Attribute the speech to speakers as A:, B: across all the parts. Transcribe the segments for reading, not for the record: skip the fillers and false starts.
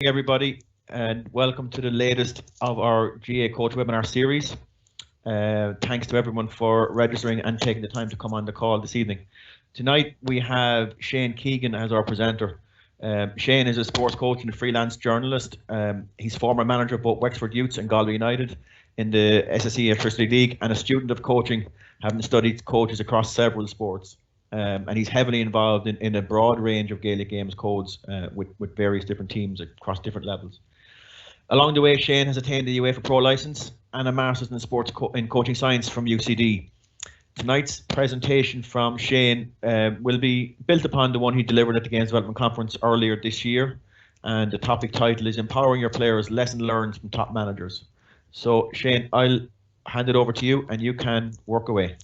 A: everybody, and welcome to the latest of our GA Coach webinar series. Thanks to everyone for registering and taking the time to come on the call this evening. Tonight we have Shane Keegan as our presenter. Shane is a sports coach and a freelance journalist. He's former manager of both Wexford Youths and Galway United in the SSE Electricity League, and a student of coaching, having studied coaches across several sports. And he's heavily involved in a broad range of Gaelic Games codes with various different teams across different levels. Along the way, Shane has attained the UEFA Pro licence and a Masters in Sports in Coaching Science from UCD. Tonight's presentation from Shane will be built upon the one he delivered at the Games Development Conference earlier this year, and the topic title is Empowering Your Players, Lesson Learned from Top Managers. So Shane, I'll hand it over to you and you can work away.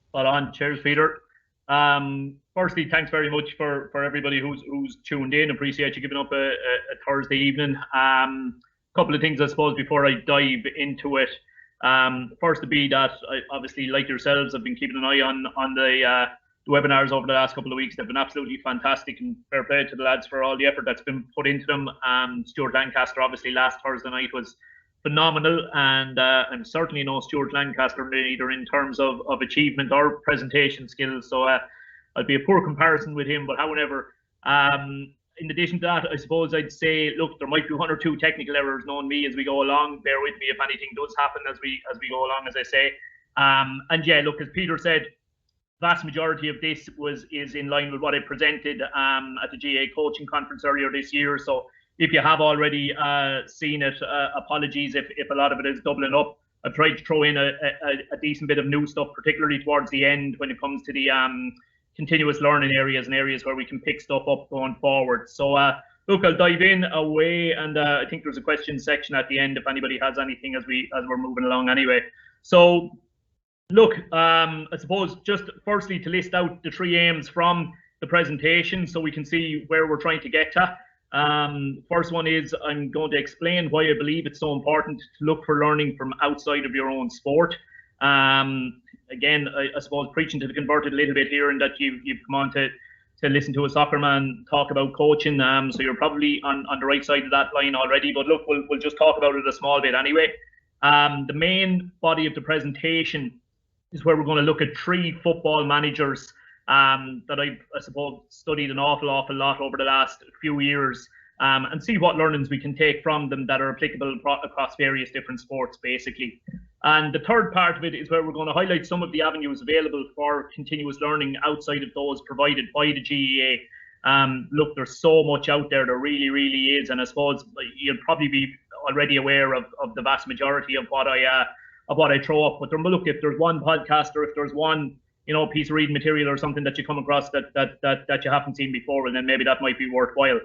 B: Spot on. Cheers, Peter. Firstly, thanks very much for everybody who's tuned in. Appreciate you giving up a Thursday evening. Couple of things, I suppose, before I dive into it. First to be that I, obviously, like yourselves, I've been keeping an eye on the webinars over the last couple of weeks. They've been absolutely fantastic, and fair play to the lads for all the effort that's been put into them. Stuart Lancaster, obviously, last Thursday night was phenomenal, and I'm certainly no Stuart Lancaster either in terms of achievement or presentation skills, so I'd be a poor comparison with him. But however, in addition to that, I suppose I'd say, look, there might be one or two technical errors, knowing me, as we go along. Bear with me if anything does happen as we go along, as I say. And yeah, look, as Peter said, vast majority of this is in line with what I presented at the GA coaching conference earlier this year. So if you have already seen it, apologies if a lot of it is doubling up. I've tried to throw in a decent bit of new stuff, particularly towards the end when it comes to the continuous learning areas and areas where we can pick stuff up going forward. So look, I'll dive in away, and I think there's a question section at the end if anybody has anything as we're moving along anyway. So look, I suppose just firstly to list out the three aims from the presentation so we can see where we're trying to get to. First one is I'm going to explain why I believe it's so important to look for learning from outside of your own sport. Again, I suppose preaching to the converted a little bit here, in that you've come on to listen to a soccer man talk about coaching, so you're probably on the right side of that line already. But look, we'll just talk about it a small bit anyway. The main body of the presentation is where we're going to look at three football managers that I suppose studied an awful lot over the last few years, and see what learnings we can take from them that are applicable across various different sports, basically. And the third part of it is where we're going to highlight some of the avenues available for continuous learning outside of those provided by the GEA. Look, there's so much out there, there really is, and I suppose you'll probably be already aware of the vast majority of what I throw up. But look, if there's one podcast or if there's one piece of reading material or something that you come across that you haven't seen before, and then maybe that might be worthwhile.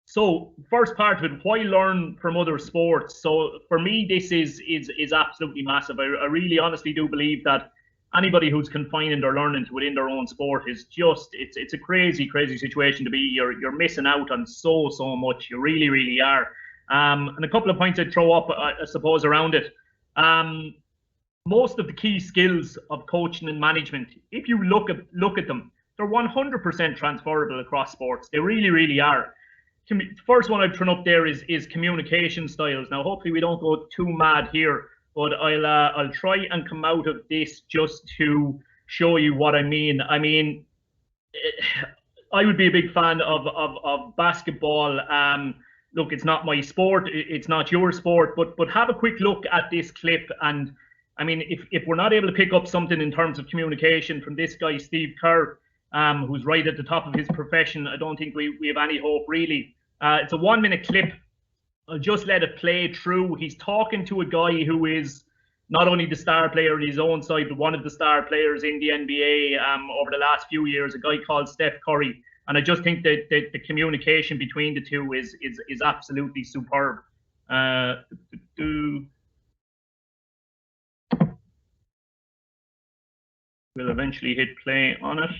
B: So first part of it, why learn from other sports? So for me, this is absolutely massive. I really honestly do believe that anybody who's confining their learning to within their own sport is just, it's a crazy situation to be. You're missing out on so much. You really are. And a couple of points I'd throw up, I suppose, around it. Most of the key skills of coaching and management, if you look at them, they're 100% transferable across sports. They really are. The first one I've thrown up there is communication styles. Now, hopefully we don't go too mad here, but I'll try and come out of this just to show you what I mean. I mean, I would be a big fan of basketball. Look, it's not my sport, it's not your sport, but have a quick look at this clip. And I mean, if we're not able to pick up something in terms of communication from this guy, Steve Kerr, who's right at the top of his profession, I don't think we have any hope, really. It's a 1-minute clip. I'll just let it play through. He's talking to a guy who is not only the star player in his own side, but one of the star players in the NBA over the last few years, a guy called Steph Curry. And I just think that the communication between the two is absolutely superb. We'll eventually hit play on it.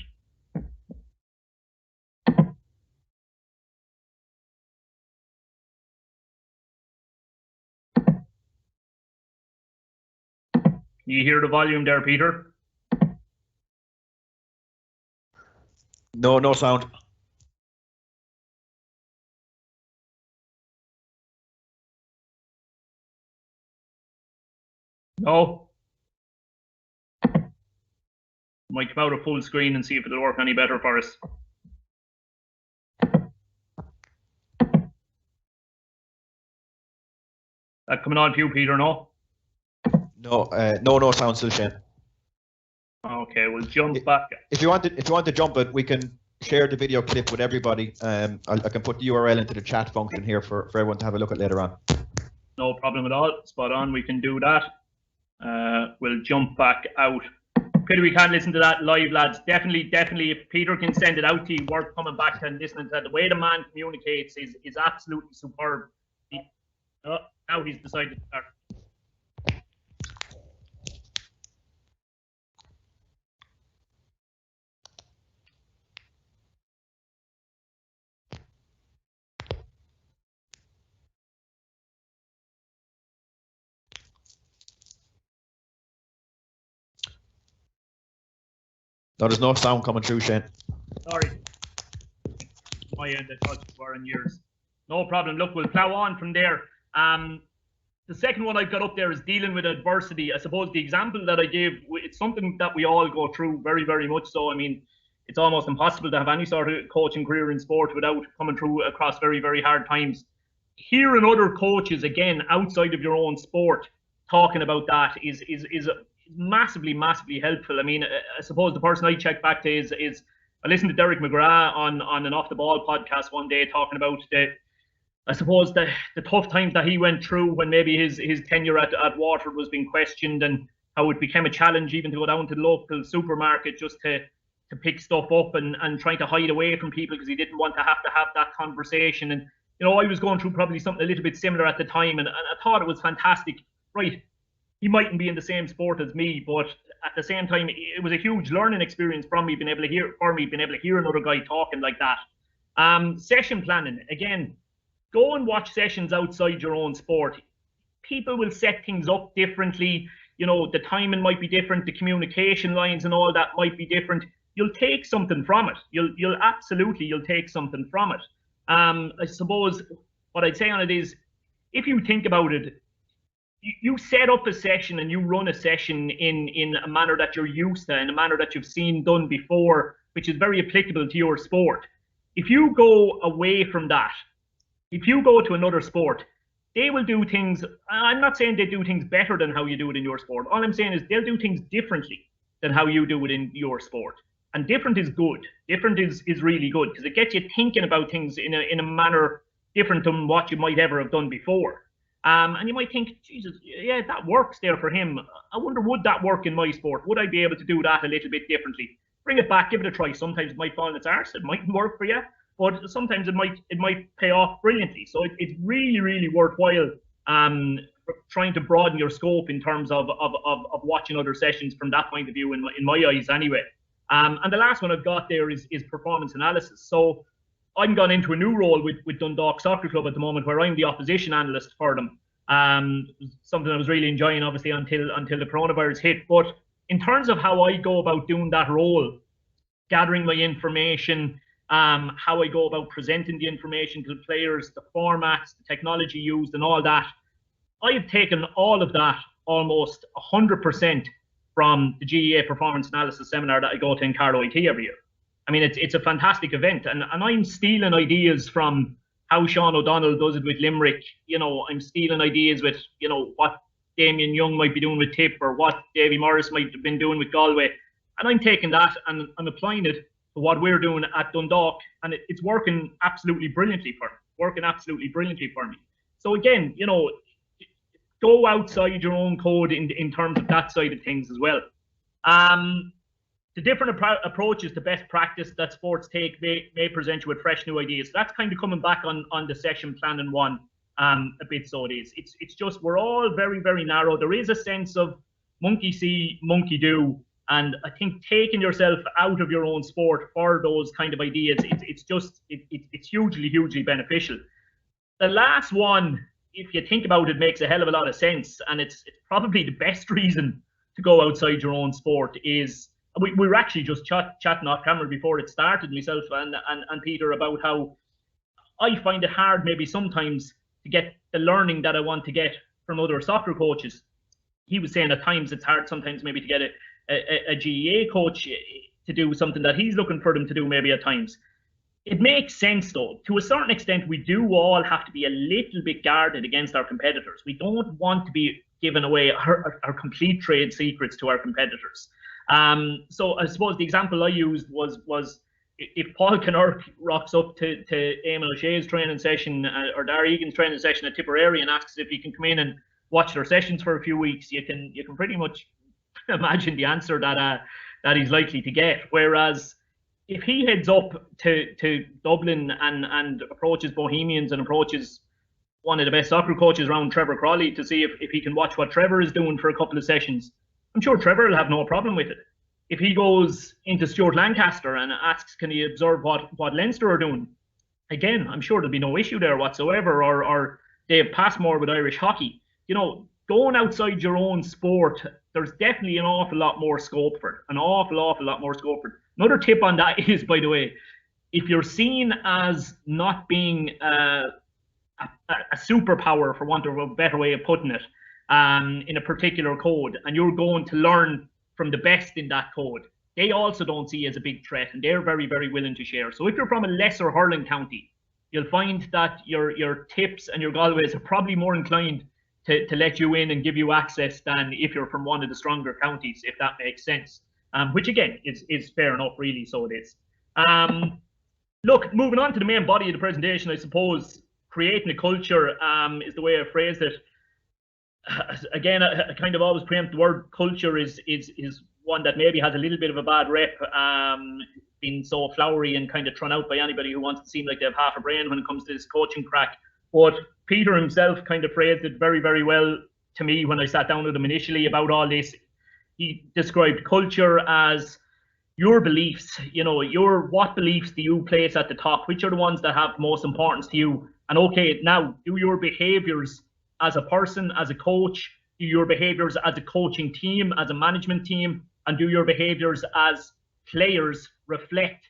B: You hear the volume there, Peter?
A: No sound.
B: No. Might come out of full screen and see if it'll work any better for us. That coming on for you, Peter, no?
A: No sound still, Shane.
B: Okay, we'll jump back.
A: If you want to jump it, we can share the video clip with everybody. I can put the URL into the chat function here for everyone to have a look at later on.
B: No problem at all. Spot on. We can do that. We'll jump back out. Peter, we can't listen to that live, lads. Definitely. If Peter can send it out to you, worth coming back and listening to that. The way the man communicates is absolutely superb. Now he's decided to start.
A: No, there's no sound coming through, Shane.
B: Sorry. My end, I thought you were in yours. No problem. Look, we'll plow on from there. The second one I've got up there is dealing with adversity. I suppose the example that I gave, it's something that we all go through very, very much so. I mean, it's almost impossible to have any sort of coaching career in sport without coming through across very, very hard times. Hearing other coaches, again, outside of your own sport, talking about that is massively, massively helpful. I mean, I suppose the person I check back to is I listened to Derek McGrath on an Off the Ball podcast one day talking about I suppose the tough times that he went through when maybe his tenure at Waterford was being questioned, and how it became a challenge even to go down to the local supermarket just to pick stuff up and trying to hide away from people because he didn't want to have that conversation. And you know, I was going through probably something a little bit similar at the time, and I thought it was fantastic. Right, he mightn't be in the same sport as me, but at the same time, it was a huge learning experience for me being able to hear another guy talking like that. Session planning, again, go and watch sessions outside your own sport. People will set things up differently. You know, the timing might be different, the communication lines and all that might be different. You'll take something from it. You'll absolutely take something from it. I suppose what I'd say on it is, if you think about it, you set up a session and you run a session in a manner that you're used to, in a manner that you've seen done before, which is very applicable to your sport. If you go away from that, if you go to another sport, they will do things. I'm not saying they do things better than how you do it in your sport. All I'm saying is they'll do things differently than how you do it in your sport. And different is good. Different is really good because it gets you thinking about things in a manner different than what you might ever have done before. And you might think, Jesus, yeah, that works there for him. I wonder, would that work in my sport? Would I be able to do that a little bit differently? Bring it back, give it a try. Sometimes it might fall in its arse. It mightn't work for you, but sometimes it might pay off brilliantly. So it's really, really worthwhile trying to broaden your scope in terms of watching other sessions from that point of view, in my eyes anyway. And the last one I've got there is performance analysis. So I'm gone into a new role with Dundalk Soccer Club at the moment, where I'm the opposition analyst for them. Something I was really enjoying, obviously, until the coronavirus hit. But in terms of how I go about doing that role, gathering my information, how I go about presenting the information to the players, the formats, the technology used, and all that, I've taken all of that almost 100% from the GEA Performance Analysis Seminar that I go to in Carlow IT every year. I mean, it's a fantastic event, and I'm stealing ideas from how Sean O'Donnell does it with Limerick. You know, I'm stealing ideas with, you know, what Damien Young might be doing with Tip, or what Davy Morris might have been doing with Galway. And I'm taking that and I'm applying it to what we're doing at Dundalk, and it's working absolutely brilliantly for me. So again, you know, go outside your own code in terms of that side of things as well. The different approaches to best practice that sports take may present you with fresh new ideas. So that's kind of coming back on the session planning one a bit. So it is. It's just, we're all very, very narrow. There is a sense of monkey see, monkey do. And I think taking yourself out of your own sport for those kind of ideas, it's hugely, hugely beneficial. The last one, if you think about it, makes a hell of a lot of sense. And it's probably the best reason to go outside your own sport is, we were actually just chatting off camera before it started, myself and Peter, about how I find it hard maybe sometimes to get the learning that I want to get from other soccer coaches. he was saying at times it's hard sometimes maybe to get a GEA coach to do something that he's looking for them to do maybe at times. It makes sense though. To a certain extent, we do all have to be a little bit guarded against our competitors. We don't want to be giving away our complete trade secrets to our competitors. So I suppose the example I used was if Paul Kinnerk rocks up to Eamon O'Shea's training session or Darragh Egan's training session at Tipperary and asks if he can come in and watch their sessions for a few weeks, you can pretty much imagine the answer that he's likely to get. Whereas if he heads up to Dublin and approaches Bohemians and approaches one of the best soccer coaches around, Trevor Crawley, to see if he can watch what Trevor is doing for a couple of sessions, I'm sure Trevor will have no problem with it. If he goes into Stuart Lancaster and asks, can he observe what Leinster are doing? Again, I'm sure there'll be no issue there whatsoever. Or Dave Passmore with Irish hockey. You know, going outside your own sport, there's definitely an awful lot more scope for it. An awful lot more scope for it. Another tip on that is, by the way, if you're seen as not being a superpower, for want of a better way of putting it, in a particular code, and you're going to learn from the best in that code, they also don't see you as a big threat, and they're very, very willing to share. So if you're from a lesser hurling county, you'll find that your tips and your Galways are probably more inclined to let you in and give you access than if you're from one of the stronger counties, if that makes sense. Which again is fair enough, really. So it is. Look, moving on to the main body of the presentation, I suppose creating a culture is the way I phrased it. Again, I kind of always preempt the word culture is one that maybe has a little bit of a bad rep, being so flowery and kind of thrown out by anybody who wants to seem like they have half a brain when it comes to this coaching crack. But Peter himself kind of phrased it very, very well to me when I sat down with him initially about all this. He described culture as your beliefs. You know, what beliefs do you place at the top? Which are the ones that have most importance to you? And okay, now do your behaviors as a person, as a coach, do your behaviors as a coaching team, as a management team, and do your behaviors as players reflect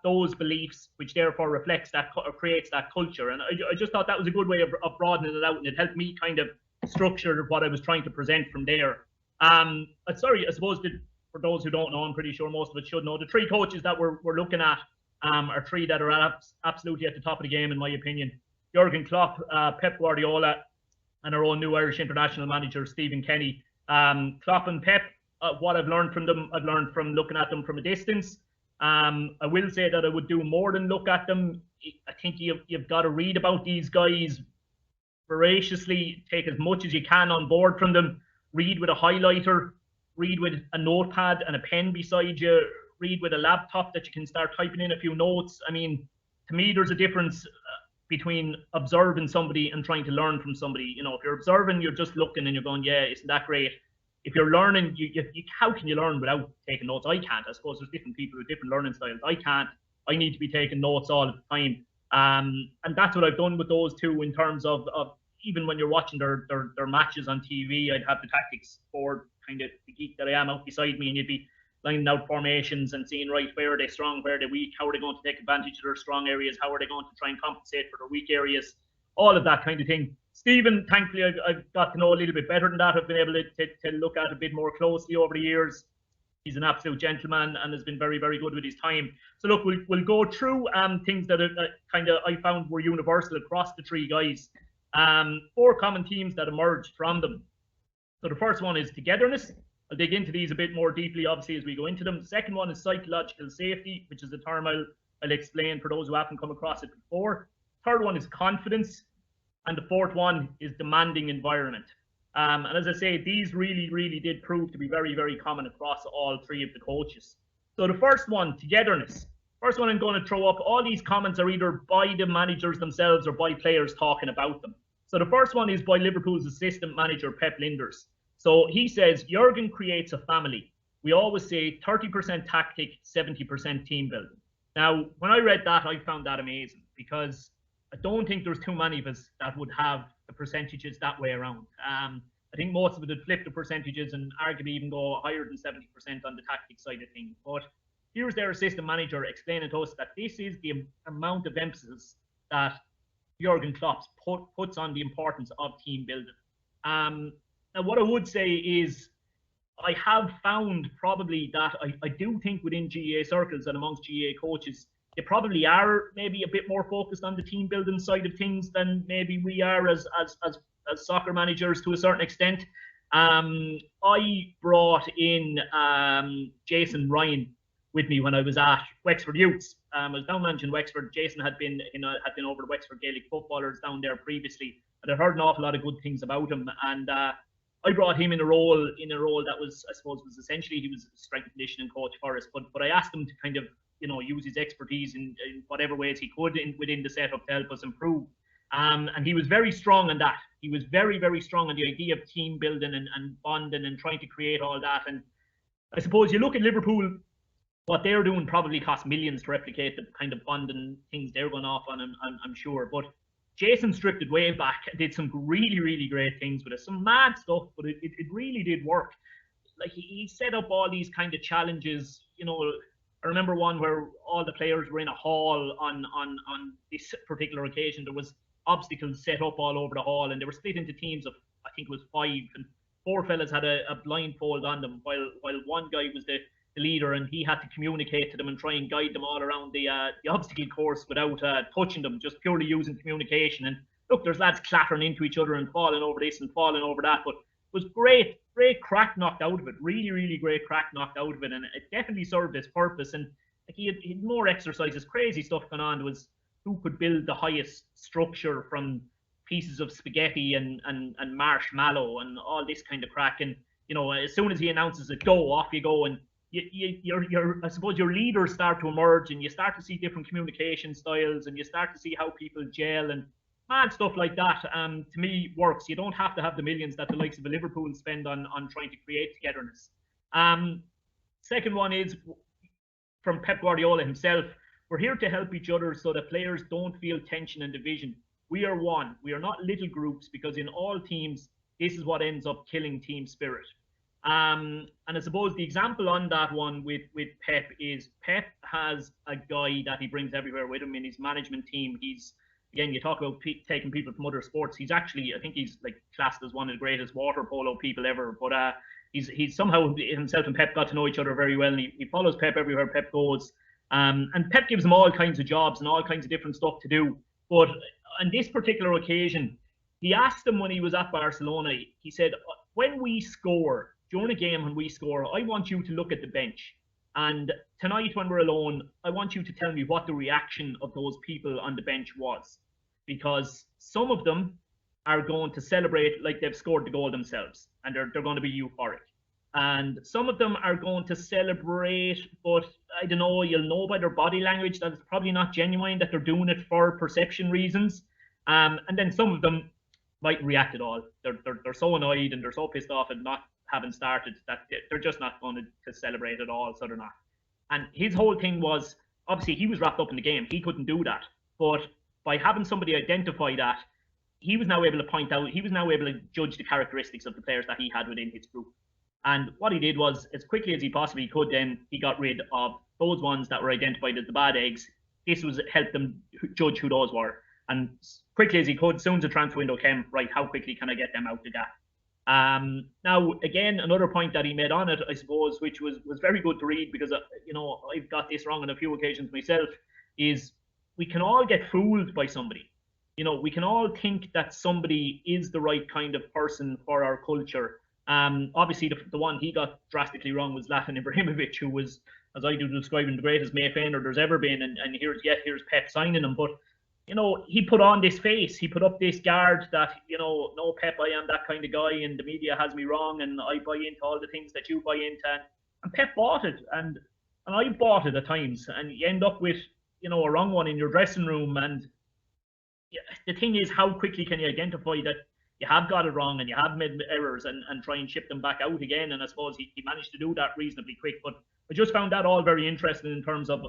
B: those beliefs, which therefore reflects that or creates that culture. And I just thought that was a good way of broadening it out, and it helped me kind of structure what I was trying to present from there. Sorry, I suppose that for those who don't know, I'm pretty sure most of it should know, the three coaches that we're looking at are three that are absolutely at the top of the game, in my opinion. Jurgen Klopp, Pep Guardiola, and our own new Irish international manager, Stephen Kenny. Klopp and Pep, what I've learned from them, I've learned from looking at them from a distance. I will say that I would do more than look at them. I think you've got to read about these guys voraciously, take as much as you can on board from them, read with a highlighter, read with a notepad and a pen beside you, read with a laptop that you can start typing in a few notes. I mean, to me, there's a difference between observing somebody and trying to learn from somebody. You know, if you're observing, you're just looking and you're going, yeah, isn't that great? If you're learning, how can you learn without taking notes? I can't. I suppose there's different people with different learning styles. I can't. I need to be taking notes all the time. And that's what I've done with those two in terms of even when you're watching their matches on TV, I'd have the tactics board, kind of the geek that I am, out beside me, and you'd be lining out formations and seeing, right, where are they strong, where are they weak, how are they going to take advantage of their strong areas, how are they going to try and compensate for their weak areas, all of that kind of thing. Stephen, thankfully, I've got to know a little bit better than that. I've been able to look at a bit more closely over the years. He's an absolute gentleman and has been very, very good with his time. So look, we'll go through things that I found were universal across the three guys. 4 common themes that emerged from them. So the first one is togetherness. I'll dig into these a bit more deeply, obviously, as we go into them. The second one is psychological safety, which is a term I'll explain for those who haven't come across it before. Third one is confidence. And the fourth one is demanding environment. And as I say, these really, really did prove to be very, very common across all three of the coaches. So the first one, togetherness. First one I'm going to throw up, all these comments are either by the managers themselves or by players talking about them. So the first one is by Liverpool's assistant manager, Pep Lijnders. So he says, Jurgen creates a family. We always say 30% tactic, 70% team building. Now, when I read that, I found that amazing because I don't think there's too many of us that would have the percentages that way around. I think most of it would flip the percentages and arguably even go higher than 70% on the tactic side of things. But here's their assistant manager explaining to us that this is the amount of emphasis that Jurgen Klopp puts on the importance of team building. Now, what I would say is I have found probably that I do think within GAA circles and amongst GAA coaches, they probably are maybe a bit more focused on the team building side of things than maybe we are as soccer managers to a certain extent. I brought in Jason Ryan with me when I was at Wexford Youths. I was down managing Wexford. Jason had been over the Wexford Gaelic footballers down there previously, and I'd heard an awful lot of good things about him. And I brought him in a role that was, I suppose, was essentially he was a strength and conditioning coach for us. But I asked him to kind of, you know, use his expertise in whatever ways he could within the setup to help us improve. And he was very strong on that. He was very, very strong on the idea of team building and bonding and trying to create all that. And I suppose you look at Liverpool, what they're doing probably costs millions to replicate the kind of bonding things they're going off on, I'm sure. But Jason stripped it way back, did some really, really great things with it. Some mad stuff, but it really did work. Like he set up all these kind of challenges. You know, I remember one where all the players were in a hall on this particular occasion. There was obstacles set up all over the hall, and they were split into teams of, I think it was 5, and 4 fellas had a blindfold on them, while one guy was the leader, and he had to communicate to them and try and guide them all around the obstacle course without touching them, just purely using communication. And look, there's lads clattering into each other and falling over this and falling over that, but it was great crack knocked out of it. Really, really great crack knocked out of it, and it definitely served its purpose. And like he had more exercises, crazy stuff going on. There was who could build the highest structure from pieces of spaghetti and marshmallow and all this kind of crack. And you know, as soon as he announces it, go, off you go. And I suppose your leaders start to emerge, and you start to see different communication styles, and you start to see how people gel, and mad stuff like that. To me, works. You don't have to have the millions that the likes of a Liverpool spend on trying to create togetherness. Second one is from Pep Guardiola himself. We're here to help each other so that players don't feel tension and division. We are one. We are not little groups, because in all teams, this is what ends up killing team spirit. And I suppose the example on that one with Pep is Pep has a guy that he brings everywhere with him in his management team. He's, again, you talk about taking people from other sports. He's actually, I think he's like classed as one of the greatest water polo people ever. But he's somehow, himself and Pep got to know each other very well, and he follows Pep everywhere Pep goes. And Pep gives him all kinds of jobs and all kinds of different stuff to do. But on this particular occasion, he asked him when he was at Barcelona, he said, when we score, during a game when we score, I want you to look at the bench. And tonight when we're alone, I want you to tell me what the reaction of those people on the bench was. Because some of them are going to celebrate like they've scored the goal themselves, and they're going to be euphoric. And some of them are going to celebrate, but I don't know, you'll know by their body language that it's probably not genuine, that they're doing it for perception reasons. And then some of them might react at all. They're so annoyed and they're so pissed off at not having started that they're just not going to celebrate at all, so they're not. And his whole thing was, obviously he was wrapped up in the game, he couldn't do that, but by having somebody identify that, he was now able to point out, he was now able to judge the characteristics of the players that he had within his group. And what he did was, as quickly as he possibly could, then he got rid of those ones that were identified as the bad eggs. This was helped them judge who those were, and quickly as he could, as soon as the transfer window came, right, how quickly can I get them out the gap? Now, again, another point that he made on it, I suppose, which was very good to read, because, you know, I've got this wrong on a few occasions myself, is we can all get fooled by somebody. You know, we can all think that somebody is the right kind of person for our culture. Obviously, the one he got drastically wrong was Zlatan Ibrahimovic, who was, as I do describe him, the greatest Mayfander there's ever been. And here's Pep signing him. But, you know, he put on this face. He put up this guard that, you know, no, Pep, I am that kind of guy, and the media has me wrong, and I buy into all the things that you buy into. And Pep bought it, and I bought it at times. And you end up with, you know, a wrong one in your dressing room. And the thing is, how quickly can you identify that you have got it wrong and you have made errors, and try and ship them back out again? And I suppose he managed to do that reasonably quick. But I just found that all very interesting in terms of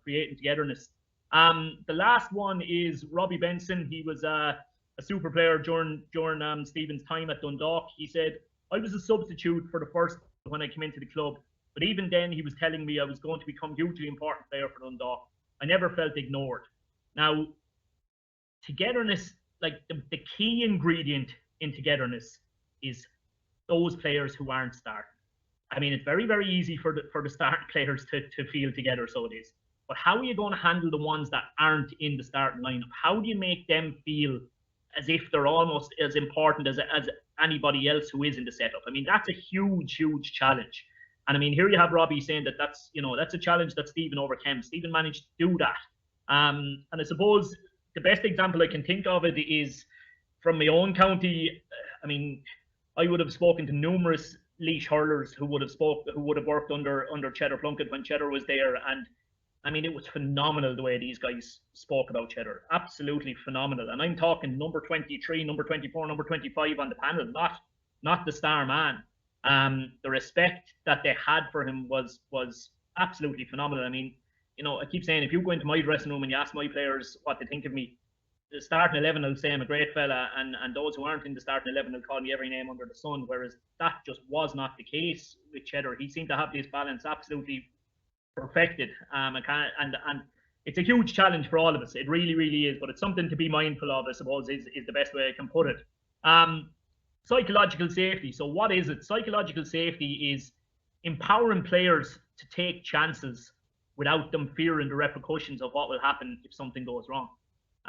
B: creating togetherness. The last one is Robbie Benson. He was a super player during Stephen's time at Dundalk. He said, I was a substitute for the first when I came into the club, but even then he was telling me I was going to become a hugely important player for Dundalk. I never felt ignored. Now, togetherness, like the key ingredient in togetherness is those players who aren't starting. I mean, it's very, very easy for the starting players to feel together, so it is. But how are you going to handle the ones that aren't in the starting lineup? How do you make them feel as if they're almost as important as anybody else who is in the setup? I mean, that's a huge, huge challenge. And I mean, here you have Robbie saying that that's a challenge that Stephen overcame. Stephen managed to do that. And I suppose the best example I can think of it is from my own county. I mean, I would have spoken to numerous Laois hurlers who would have worked under Cheddar Plunkett when Cheddar was there, and I mean, it was phenomenal the way these guys spoke about Cheddar. Absolutely phenomenal. And I'm talking number 23, number 24, number 25 on the panel, not the star man. The respect that they had for him was absolutely phenomenal. I mean, I keep saying, if you go into my dressing room and you ask my players what they think of me, the starting 11 will say I'm a great fella, and those who aren't in the starting 11 will call me every name under the sun, whereas that just was not the case with Cheddar. He seemed to have this balance absolutely perfected, and it's a huge challenge for all of us. It really, really is, but it's something to be mindful of, I suppose, is the best way I can put it. Psychological safety. So what is it? Psychological safety is empowering players to take chances without them fearing the repercussions of what will happen if something goes wrong.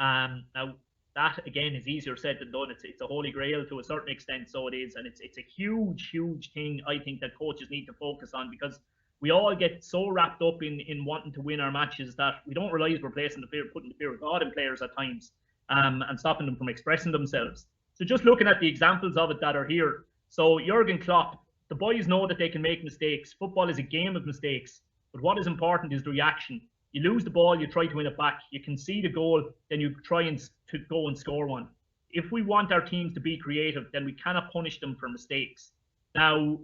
B: Now, that again is easier said than done. It's a holy grail to a certain extent, so it is, and it's a huge, huge thing I think that coaches need to focus on, because we all get so wrapped up in wanting to win our matches that we don't realize we're putting the fear of God in players at times, and stopping them from expressing themselves. So just looking at the examples of it that are here. So Jurgen Klopp, the boys know that they can make mistakes. Football is a game of mistakes, but what is important is the reaction. You lose the ball, you try to win it back. You concede a goal, then you try to go and score one. If we want our teams to be creative, then we cannot punish them for mistakes. Now,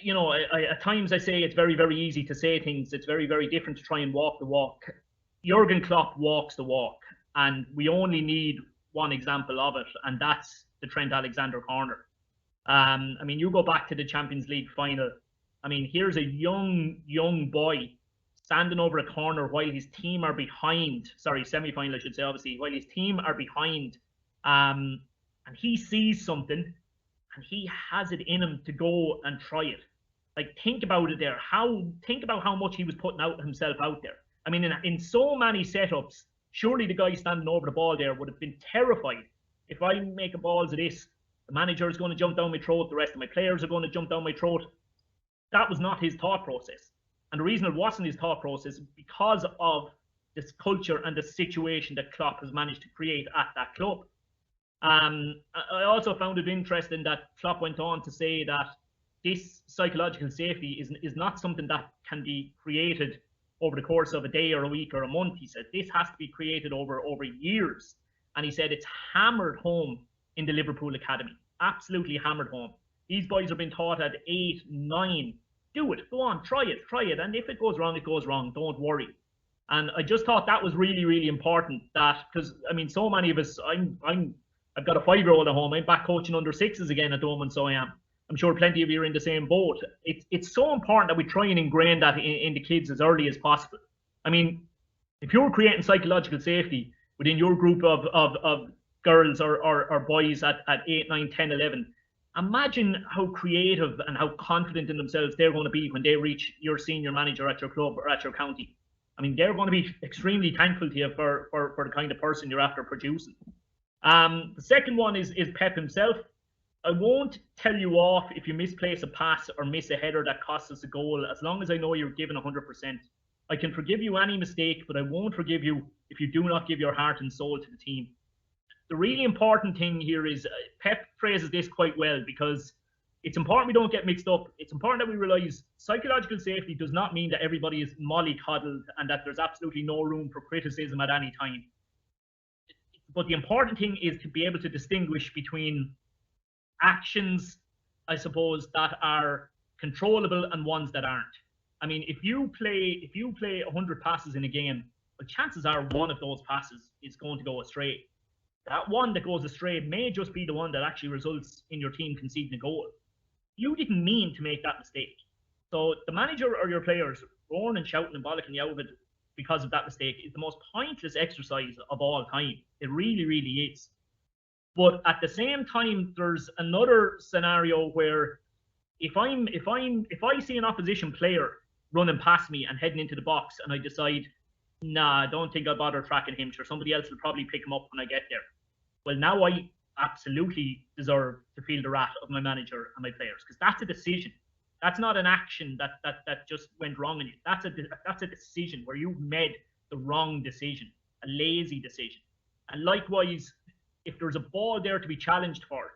B: at times I say it's very, very easy to say things. It's very, very different to try and walk the walk. Jurgen Klopp walks the walk, and we only need one example of it, and that's the Trent Alexander corner. I mean, you go back to the Champions League final. I mean, here's a young boy standing over a corner while his team are behind. Sorry, semi-final, I should say, obviously, while his team are behind. And he sees something, and he has it in him to go and try it. Like, think about it there. Think about how much he was putting himself out there. I mean, in so many setups, surely the guy standing over the ball there would have been terrified. If I make a ball to this, the manager is going to jump down my throat, the rest of my players are going to jump down my throat. That was not his thought process. And the reason it wasn't his thought process is because of this culture and the situation that Klopp has managed to create at that club. I also found it interesting that Klopp went on to say that this psychological safety is not something that can be created over the course of a day or a week or a month. He said this has to be created over years. And he said it's hammered home in the Liverpool Academy. Absolutely hammered home. These boys have been taught at 8, 9. Do it. Go on, try it. And if it goes wrong, it goes wrong. Don't worry. And I just thought that was really, really important. That, because I mean, so many of us, I've got a 5-year-old at home. I'm back coaching under 6s again at the moment, so I am. I'm sure plenty of you are in the same boat. It's so important that we try and ingrain that in the kids as early as possible. I mean, if you're creating psychological safety within your group of girls or boys at 8, 9, 10, 11, imagine how creative and how confident in themselves they're going to be when they reach your senior manager at your club or at your county. I mean, they're going to be extremely thankful to you for the kind of person you're after producing. The second one is Pep himself. I won't tell you off if you misplace a pass or miss a header that costs us a goal, as long as I know you're giving 100%. I can forgive you any mistake, but I won't forgive you if you do not give your heart and soul to the team. The really important thing here is Pep phrases this quite well, because it's important we don't get mixed up. It's important that we realize psychological safety does not mean that everybody is mollycoddled and that there's absolutely no room for criticism at any time. But the important thing is to be able to distinguish between actions, I suppose, that are controllable and ones that aren't. I mean, if you play 100 passes in a game, well, chances are one of those passes is going to go astray. That one that goes astray may just be the one that actually results in your team conceding a goal. You didn't mean to make that mistake. So the manager or your players roaring and shouting and bollocking you out of it because of that mistake is the most pointless exercise of all time. It really, really is. But at the same time, there's another scenario where if I see an opposition player running past me and heading into the box, and I decide, nah, I don't think I'll bother tracking him, sure, somebody else will probably pick him up when I get there. Well, now I absolutely deserve to feel the wrath of my manager and my players, because that's a decision. That's not an action that just went wrong in you. That's a decision where you've made the wrong decision, a lazy decision. And likewise, if there's a ball there to be challenged for,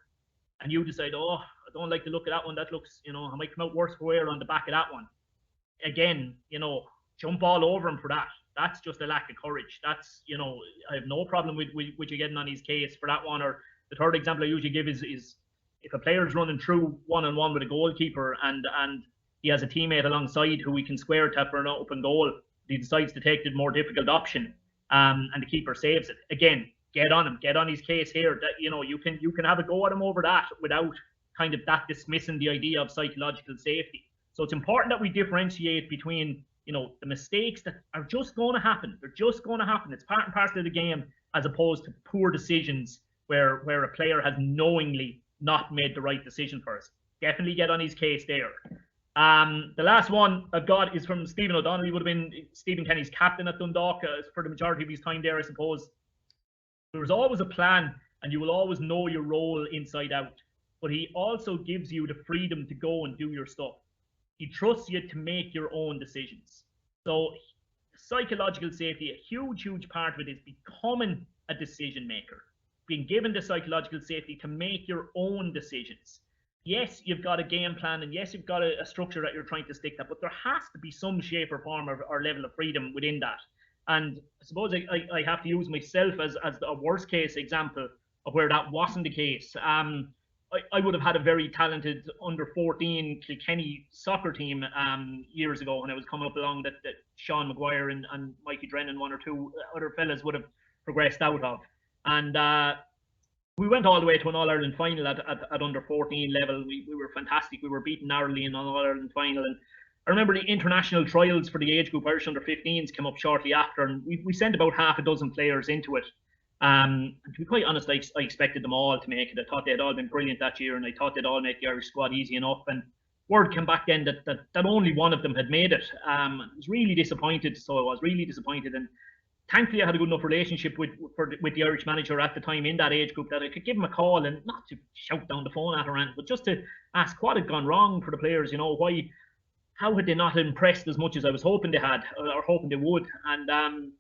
B: and you decide, oh, I don't like the look of that one, that looks, I might come out worse for wear on the back of that one. Again, jump all over him for that. That's just a lack of courage. That's, I have no problem with you getting on his case for that one. Or the third example I usually give is if a player's running through one-on-one with a goalkeeper and he has a teammate alongside who he can square tap for an open goal, he decides to take the more difficult option, and the keeper saves it. Again, get on him, get on his case here. That you can have a go at him over that without kind of that dismissing the idea of psychological safety. So it's important that we differentiate between the mistakes that are just going to happen. They're just going to happen. It's part and parcel of the game, as opposed to poor decisions where a player has knowingly not made the right decision for us. Definitely get on his case there. The last one I've got is from Stephen O'Donnell. He would have been Stephen Kenny's captain at Dundalk for the majority of his time there, I suppose. There's always a plan, and you will always know your role inside out. But he also gives you the freedom to go and do your stuff. He trusts you to make your own decisions. So psychological safety, a huge part of it is becoming a decision maker. Being given the psychological safety to make your own decisions. Yes, you've got a game plan, and yes, you've got a structure that you're trying to stick to, but there has to be some shape or form or level of freedom within that. And I suppose I have to use myself as a worst case example of where that wasn't the case. I would have had a very talented under 14 Kilkenny soccer team years ago when I was coming up along that Sean Maguire and Mikey Drennan, one or two other fellas would have progressed out of. And we went all the way to an All-Ireland final at under 14 level. We were fantastic. We were beating Narrowly in an All-Ireland final. And I remember the international trials for the age group Irish under 15s came up shortly after, and we sent about half a dozen players into it. And to be quite honest, I expected them all to make it. I thought they had all been brilliant that year, and I thought they'd all make the Irish squad easy enough. And word came back then that only one of them had made it. I was really disappointed. So I was really disappointed. And thankfully, I had a good enough relationship with the Irish manager at the time in that age group that I could give him a call, and not to shout down the phone at her end, but just to ask what had gone wrong for the players. How had they not impressed as much as I was hoping they had, or hoping they would. And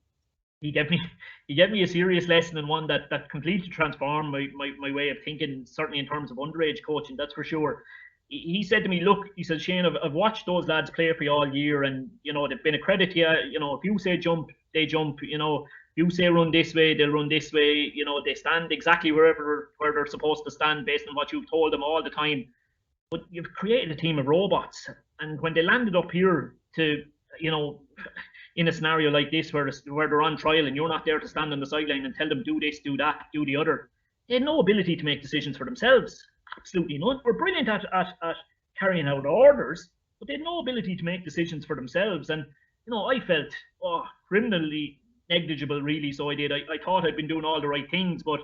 B: he gave me a serious lesson, and one that completely transformed my way of thinking, certainly in terms of underage coaching, that's for sure. He said to me, look, he said, Shane, I've watched those lads play for you all year, and they've been a credit to you. If you say jump, they jump. If you say run this way, they'll run this way. They stand exactly where they're supposed to stand based on what you've told them all the time. But you've created a team of robots, and when they landed up here to in a scenario like this where they're on trial and you're not there to stand on the sideline and tell them do this, do that, do the other, they had no ability to make decisions for themselves. Absolutely none. We're brilliant at carrying out orders, but they had no ability to make decisions for themselves. And I felt criminally negligible, really. So I did. I thought I'd been doing all the right things, but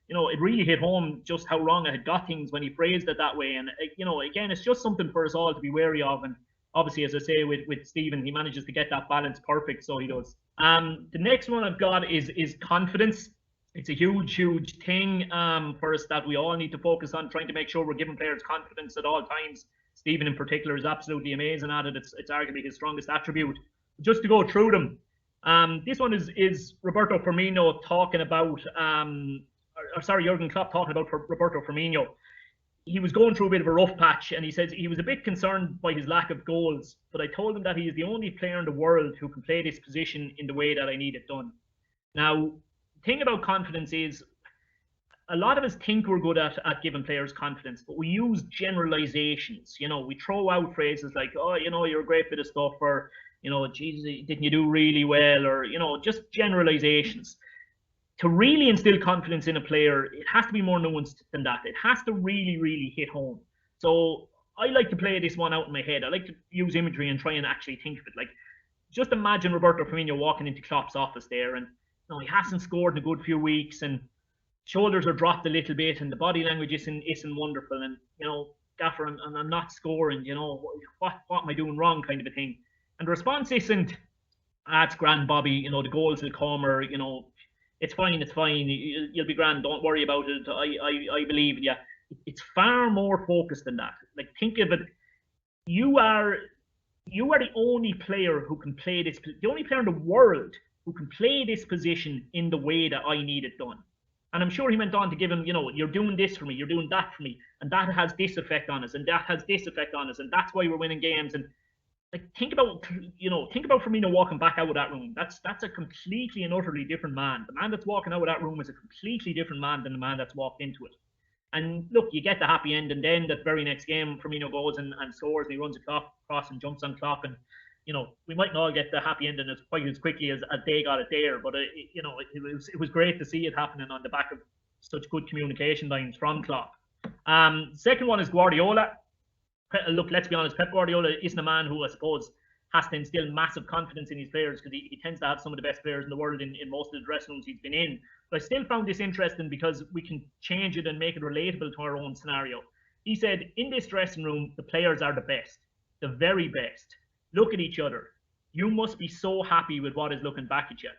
B: it really hit home just how wrong I had got things when he phrased it that way. And again, it's just something for us all to be wary of. And obviously, as I say, with Stephen, he manages to get that balance perfect, so he does. The next one I've got is confidence. It's a huge thing for us that we all need to focus on, trying to make sure we're giving players confidence at all times. Stephen in particular is absolutely amazing at it. It's arguably his strongest attribute. Just to go through them, this one is Roberto Firmino talking about, Jurgen Klopp talking about Roberto Firmino. He was going through a bit of a rough patch, and he says he was a bit concerned by his lack of goals, but I told him that he is the only player in the world who can play this position in the way that I need it done. Now, the thing about confidence is a lot of us think we're good at giving players confidence, but we use generalizations. We throw out phrases like, oh, you're a great bit of stuff, or, geez, didn't you do really well, or, just generalizations. To really instill confidence in a player, it has to be more nuanced than that. It has to really hit home. So I like to play this one out in my head. I like to use imagery and try and actually think of it. Like, just imagine Roberto Firmino walking into Klopp's office there, and he hasn't scored in a good few weeks, and shoulders are dropped a little bit and the body language isn't wonderful, and Gaffer, I'm not scoring, what am I doing wrong, kind of a thing. And the response isn't, it's grand, Bobby, the goals will come, or it's fine, you'll be grand, don't worry about it, I believe in you. It's far more focused than that. Like, think of it, you are the only player who can play this, the only player in the world who can play this position in the way that I need it done. And I'm sure he went on to give him, you're doing this for me, you're doing that for me, and that has this effect on us, and that has this effect on us, and that's why we're winning games. And like, think about Firmino walking back out of that room. That's a completely and utterly different man. The man that's walking out of that room is a completely different man than the man that's walked into it. And look, you get the happy end, and then that very next game, Firmino goes and scores, and he runs across and jumps on Klopp, and we might not get the happy ending as quite as quickly as they got it there, but it was great to see it happening on the back of such good communication lines from Klopp. Second one is Guardiola. Look, let's be honest, Pep Guardiola isn't a man who, I suppose, has to instill massive confidence in his players, because he tends to have some of the best players in the world in most of the dressing rooms he's been in. But I still found this interesting because we can change it and make it relatable to our own scenario. He said, in this dressing room, the players are the best, the very best. Look at each other. You must be so happy with what is looking back at you.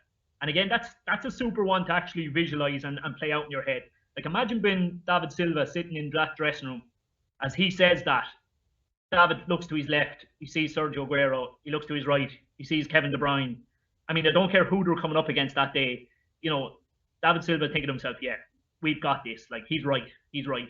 B: And again, that's a super one to actually visualize and play out in your head. Like, imagine being David Silva sitting in that dressing room. As he says that, David looks to his left, he sees Sergio Aguero. He looks to his right, he sees Kevin De Bruyne. I mean, I don't care who they're coming up against that day. David Silva thinking to himself, yeah, we've got this. Like, he's right,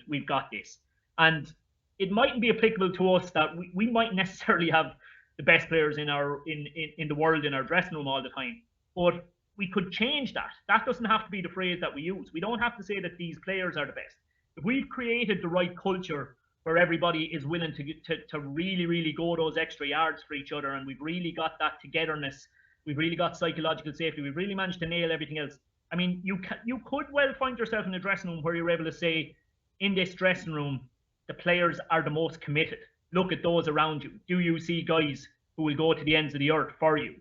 B: we've got this. And it mightn't be applicable to us that we might necessarily have the best players in the world in our dressing room all the time. But we could change that. That doesn't have to be the phrase that we use. We don't have to say that these players are the best. If we've created the right culture where everybody is willing to really, really go those extra yards for each other, and we've really got that togetherness, we've really got psychological safety, we've really managed to nail everything else. I mean, you could well find yourself in a dressing room where you're able to say, in this dressing room, the players are the most committed. Look at those around you. Do you see guys who will go to the ends of the earth for you?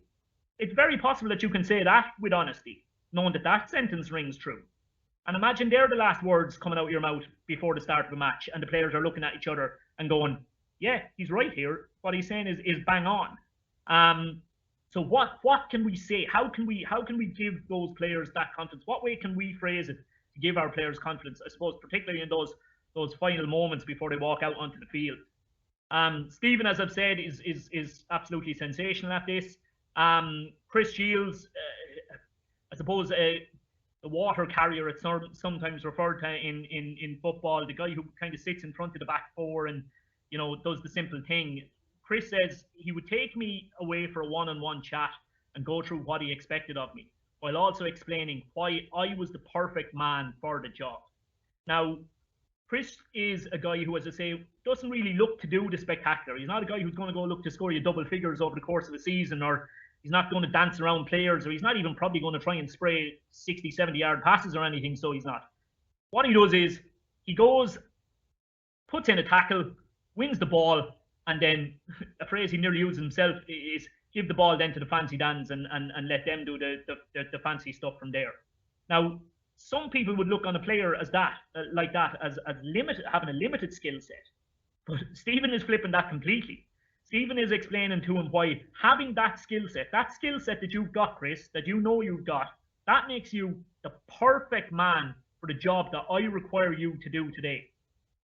B: It's very possible that you can say that with honesty, knowing that that sentence rings true. And imagine they're the last words coming out of your mouth before the start of a match, and the players are looking at each other and going, yeah, he's right here. What he's saying is bang on. So what can we say? How can we give those players that confidence? What way can we phrase it to give our players confidence? I suppose particularly in those final moments before they walk out onto the field. Stephen, as I've said, is absolutely sensational at this. Chris Shields, I suppose, the water carrier, it's sometimes referred to in football, the guy who kind of sits in front of the back four and does the simple thing. Chris says he would take me away for a one-on-one chat and go through what he expected of me, while also explaining why I was the perfect man for the job. Now, Chris is a guy who, as I say, doesn't really look to do the spectacular. He's not a guy who's going to go look to score you double figures over the course of a season, or he's not going to dance around players, or he's not even probably going to try and spray 60, 70-yard passes or anything, so he's not. What he does is he goes, puts in a tackle, wins the ball, and then a phrase he nearly uses himself is give the ball then to the fancy dans and let them do the fancy stuff from there. Now, some people would look on a player as that, as having a limited skill set. But Stephen is flipping that completely. Stephen is explaining to him why having that skill set that you've got, Chris, that you've got, that makes you the perfect man for the job that I require you to do today.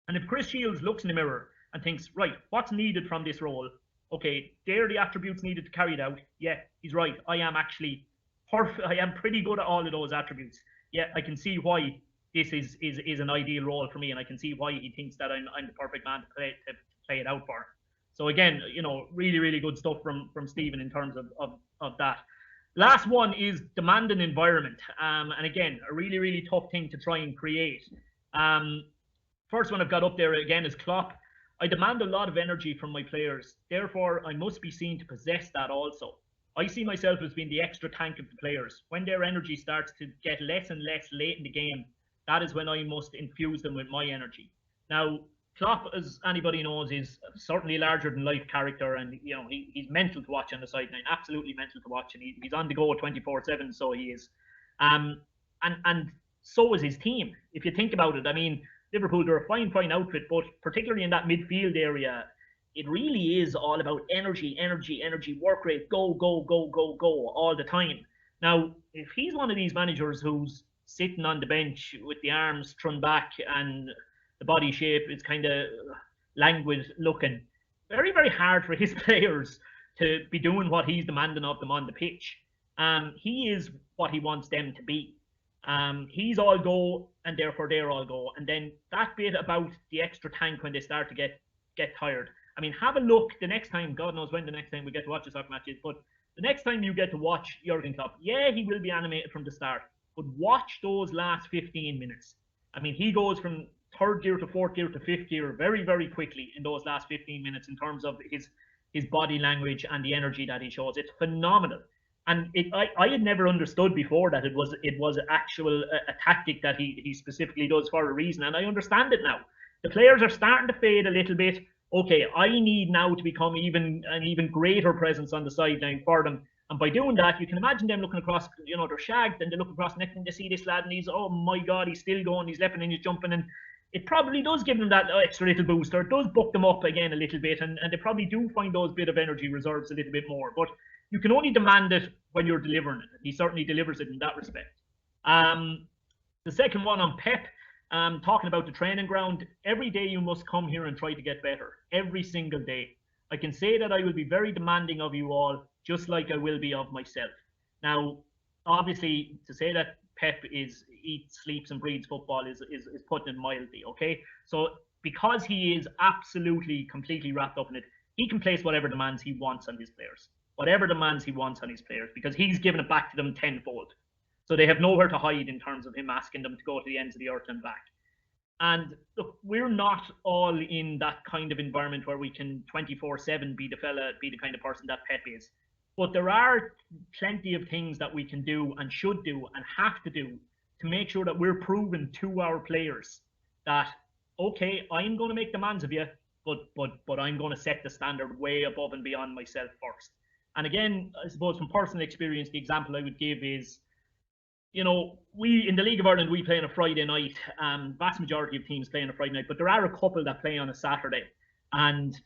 B: And if Chris Shields looks in the mirror and thinks, right, what's needed from this role? Okay, there are the attributes needed to carry it out. Yeah, he's right. I am actually perfect. I am pretty good at all of those attributes. Yeah, I can see why this is an ideal role for me, and I can see why he thinks that I'm the perfect man to play it out for. So again, really, really good stuff from Stephen in terms of that. Last one is demanding environment. And again, a really, really tough thing to try and create. First one I've got up there again is Klopp. I demand a lot of energy from my players. Therefore, I must be seen to possess that also. I see myself as being the extra tank of the players. When their energy starts to get less and less late in the game, that is when I must infuse them with my energy. Now, Klopp, as anybody knows, is certainly a larger-than-life character, and he's mental to watch on the sideline, absolutely mental to watch, and he's on the go 24/7, so he is. And so is his team. If you think about it, I mean, Liverpool, they're a fine outfit, but particularly in that midfield area, it really is all about energy, work rate, go all the time. Now, if he's one of these managers who's sitting on the bench with the arms thrown back and the body shape is kind of languid looking, very hard for his players to be doing what he's demanding of them on the pitch. He is what he wants them to be. He's all go, and therefore they're all go. And then that bit about the extra tank when they start to get tired. I mean, have a look the next time, God knows when the next time we get to watch a soccer match is, but the next time you get to watch Jurgen Klopp, yeah, he will be animated from the start, but watch those last 15 minutes. I mean, he goes from third gear to fourth gear to fifth gear very quickly in those last 15 minutes in terms of his body language and the energy that he shows. It's phenomenal. And I had never understood before that it was actual a tactic that he specifically does for a reason, and I understand it now. The players are starting to fade a little bit. Okay, I need now to become an even greater presence on the sideline for them. And by doing that, you can imagine them looking across, they're shagged, and they look across next thing they see this lad, and he's, oh my God, he's still going, he's leaping and he's jumping, and it probably does give them that extra little boost, or it does buck them up again a little bit, and they probably do find those bit of energy reserves a little bit more. But you can only demand it when you're delivering it. He certainly delivers it in that respect. The second one on Pep, talking about the training ground, every day you must come here and try to get better. Every single day. I can say that I will be very demanding of you all, just like I will be of myself. Now, obviously, to say that Pep eats, sleeps and breathes football is putting it mildly, okay? So because he is absolutely, completely wrapped up in it, he can place whatever demands he wants on his players. Whatever demands he wants on his players, because he's given it back to them tenfold. So they have nowhere to hide in terms of him asking them to go to the ends of the earth and back. And look, we're not all in that kind of environment where we can 24/7 be the kind of person that Pep is. But there are plenty of things that we can do and should do and have to do to make sure that we're proving to our players that, okay, I'm going to make demands of you, but I'm going to set the standard way above and beyond myself first. And again, I suppose from personal experience, the example I would give is, we in the League of Ireland, we play on a Friday night. Vast majority of teams play on a Friday night, but there are a couple that play on a Saturday. And,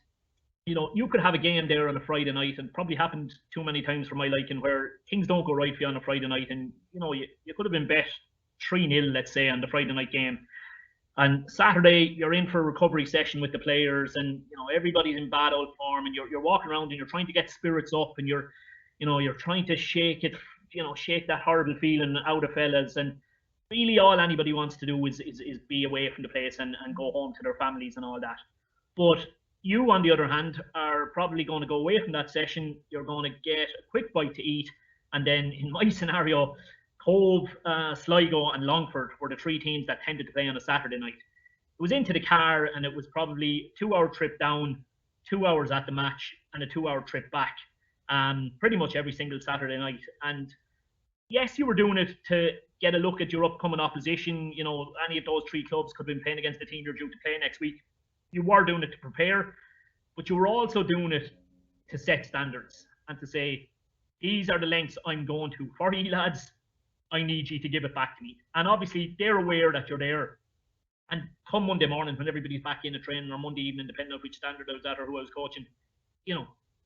B: you could have a game there on a Friday night, and probably happened too many times for my liking, where things don't go right for you on a Friday night. And, you could have been bet 3-0, let's say, on the Friday night game. And Saturday, you're in for a recovery session with the players, and everybody's in bad old form, and you're walking around and you're trying to get spirits up, and you're trying to shake it, shake that horrible feeling out of fellas. And really, all anybody wants to do is be away from the place and go home to their families and all that. But you, on the other hand, are probably going to go away from that session. You're going to get a quick bite to eat, and then in my scenario, Cove, Sligo and Longford were the three teams that tended to play on a Saturday night. It was into the car, and it was probably a 2-hour trip down, 2 hours at the match, and a 2-hour trip back, pretty much every single Saturday night. And yes, you were doing it to get a look at your upcoming opposition. Any of those three clubs could have been playing against the team you're due to play next week. You were doing it to prepare, but you were also doing it to set standards and to say, these are the lengths I'm going to for you lads. I need you to give it back to me. And obviously, they're aware that you're there. And come Monday morning, when everybody's back in the training, or Monday evening, depending on which standard I was at or who I was coaching,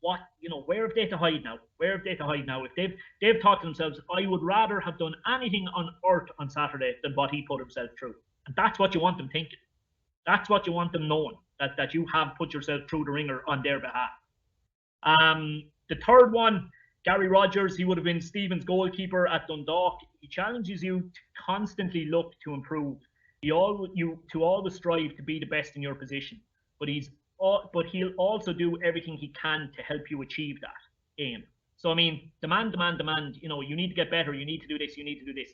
B: where have they to hide now? Where have they to hide now? If they've thought to themselves, I would rather have done anything on earth on Saturday than what he put himself through. And that's what you want them thinking. That's what you want them knowing, that you have put yourself through the ringer on their behalf. The third one, Gary Rogers, he would have been Stephen's goalkeeper at Dundalk. He challenges you to constantly look to improve. To always strive to be the best in your position. But he'll also do everything he can to help you achieve that aim. So, I mean, demand. You need to get better. You need to do this. You need to do this.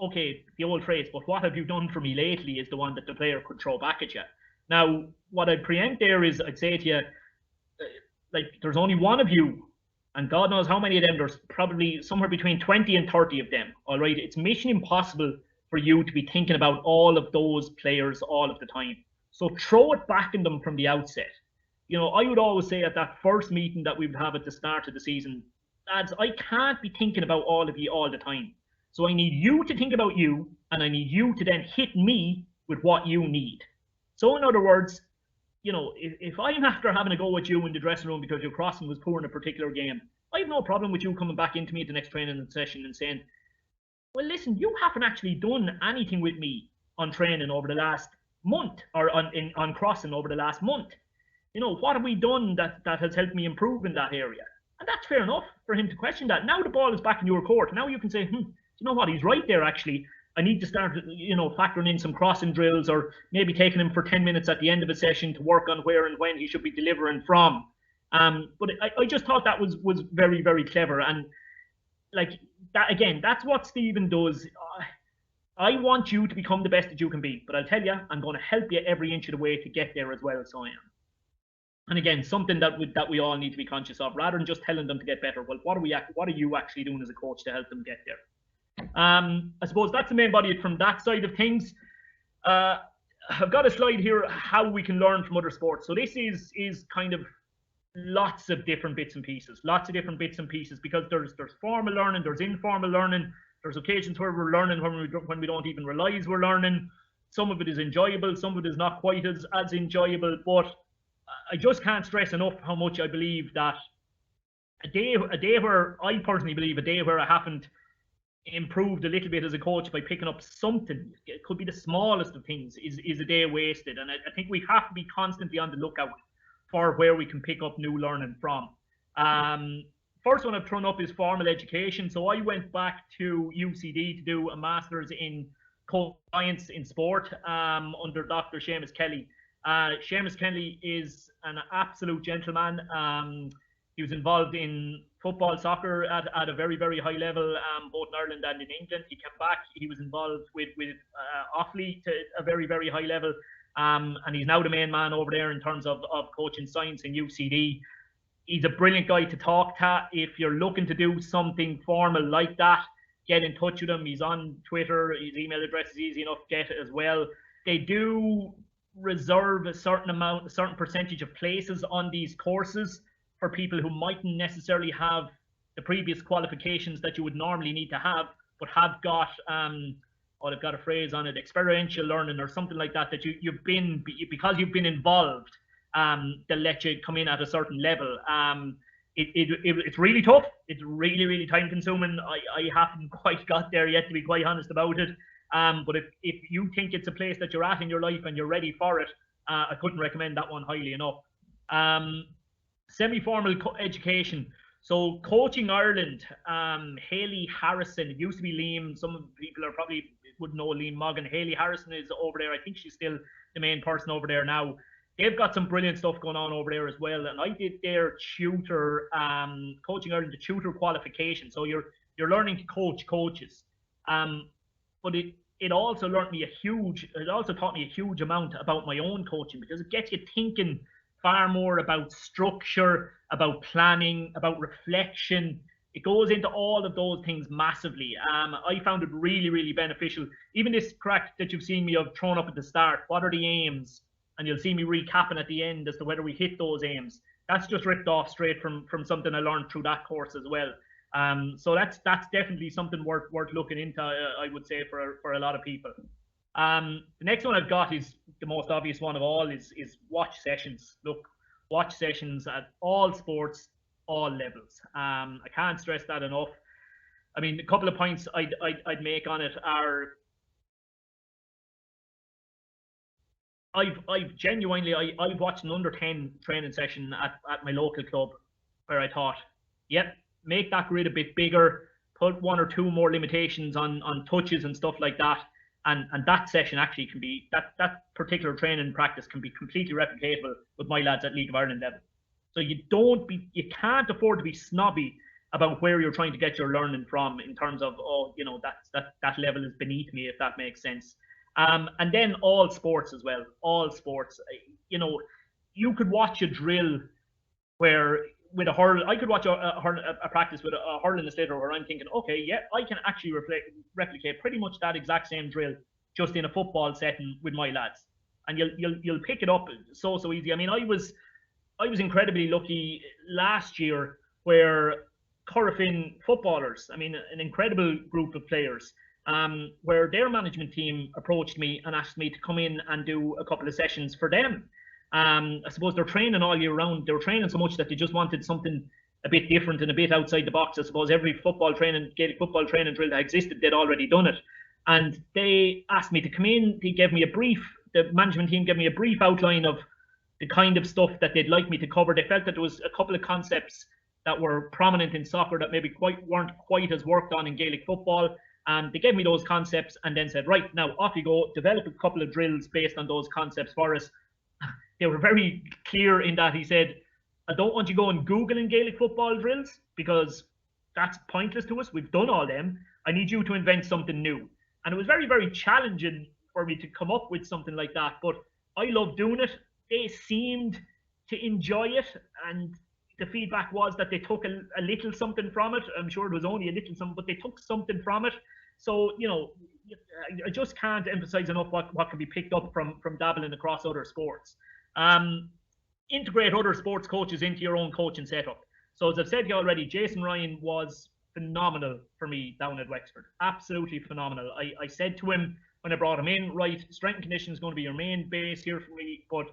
B: Okay, the old phrase, but what have you done for me lately is the one that the player could throw back at you. Now, what I'd preempt there is, I'd say to you, there's only one of you, and God knows how many of them. There's probably somewhere between 20 and 30 of them. All right, it's mission impossible for you to be thinking about all of those players all of the time. So throw it back in them from the outset. I would always say at that first meeting that we would have at the start of the season, lads, I can't be thinking about all of you all the time. So I need you to think about you, and I need you to then hit me with what you need. So in other words, you know, if I'm after having a go with you in the dressing room because your crossing was poor in a particular game, I have no problem with you coming back into me at the next training session and saying, well, listen, you haven't actually done anything with me on training over the last month, or on crossing over the last month. You know, what have we done that has helped me improve in that area? And that's fair enough for him to question that. Now the ball is back in your court. Now you can say, you know what, he's right there actually. I need to start, you know, factoring in some crossing drills, or maybe taking him for 10 minutes at the end of a session to work on where and when he should be delivering from. But I just thought that was very, very clever. And like that, again, that's what Stephen does. I want you to become the best that you can be, but I'll tell you, I'm going to help you every inch of the way to get there as well. So I am. And again, something that we all need to be conscious of, rather than just telling them to get better. Well, what are you actually doing as a coach to help them get there? I suppose that's the main body from that side of things. I've got a slide here, how we can learn from other sports. So this is kind of lots of different bits and pieces, because there's formal learning, there's informal learning, there's occasions where we're learning when we don't even realize we're learning. Some of it is enjoyable, some of it is not quite as enjoyable, but I just can't stress enough how much I believe that a day where I personally believe a day where I haven't improved a little bit as a coach by picking up something, it could be the smallest of things, is a day wasted. And I think we have to be constantly on the lookout for where we can pick up new learning from. First one I've thrown up is formal education. So I went back to UCD to do a master's in science in sport under Dr. Seamus Kelly. Seamus Kelly is an absolute gentleman. He was involved in football, soccer at a very, very high level, both in Ireland and in England. He came back. He was involved with Offaly to a very, very high level. And he's now the main man over there in terms of coaching science in UCD. He's a brilliant guy to talk to. If you're looking to do something formal like that, get in touch with him. He's on Twitter. His email address is easy enough to get as well. They do reserve a certain percentage of places on these courses for people who mightn't necessarily have the previous qualifications that you would normally need to have, but have got they've got a phrase on it, experiential learning or something like that, that because you've been involved, they'll let you come in at a certain level. It's really tough. It's really, really time consuming. I haven't quite got there yet, to be quite honest about it. But if you think it's a place that you're at in your life and you're ready for it, I couldn't recommend that one highly enough. Semi-formal education. So Coaching Ireland, Hayley Harrison, it used to be Liam. Some people wouldn't know Liam Moggan. Hayley Harrison is over there. I think she's still the main person over there now. They've got some brilliant stuff going on over there as well. And I did their tutor, Coaching Ireland, the tutor qualification. So you're learning to coach coaches. But it also taught me a huge amount about my own coaching, because it gets you thinking far more about structure, about planning, about reflection. It goes into all of those things massively. I found it really, really beneficial. Even this crack that you've seen me have thrown up at the start, what are the aims? And you'll see me recapping at the end as to whether we hit those aims. That's just ripped off straight from something I learned through that course as well. So that's definitely something worth looking into, I would say, for a lot of people. The next one I've got is the most obvious one of all, is watch sessions. Look, watch sessions at all sports, all levels. I can't stress that enough. I mean, a couple of points I'd make on it are, I've genuinely watched an under 10 training session at my local club where I thought, yep, make that grid a bit bigger, put one or two more limitations on touches and stuff like that. And that session actually can be, that particular training practice can be completely replicatable with my lads at League of Ireland level. So you can't afford to be snobby about where you're trying to get your learning from, in terms of, that level is beneath me, if that makes sense. And then all sports as well, all sports. You could watch a drill where, with a hurl, I could watch a practice with a hurling illustrator where I'm thinking, okay, yeah, I can actually replicate pretty much that exact same drill just in a football setting with my lads, and you'll pick it up so easy. I mean, I was incredibly lucky last year, where Corofin footballers. I mean, an incredible group of players. Where their management team approached me and asked me to come in and do a couple of sessions for them. I suppose they're training all year round. They were training so much that they just wanted something a bit different and a bit outside the box. I suppose every Gaelic football training drill that existed, they'd already done it. And they asked me to come in. The management team gave me a brief outline of the kind of stuff that they'd like me to cover. They felt that there was a couple of concepts that were prominent in soccer that maybe weren't quite as worked on in Gaelic football. And they gave me those concepts and then said, right, now off you go, develop a couple of drills based on those concepts for us. They were very clear in that he said, I don't want you going Googling Gaelic football drills because that's pointless to us. We've done all them. I need you to invent something new. And it was very, very challenging for me to come up with something like that. But I love doing it. They seemed to enjoy it. And the feedback was that they took a little something from it. I'm sure it was only a little something, but they took something from it. So, you know, I just can't emphasize enough what can be picked up from dabbling across other sports. Integrate other sports coaches into your own coaching setup. So as I've said to you already, Jason Ryan was phenomenal for me down at Wexford. Absolutely phenomenal. I said to him when I brought him in, right, strength and conditioning is going to be your main base here for me, but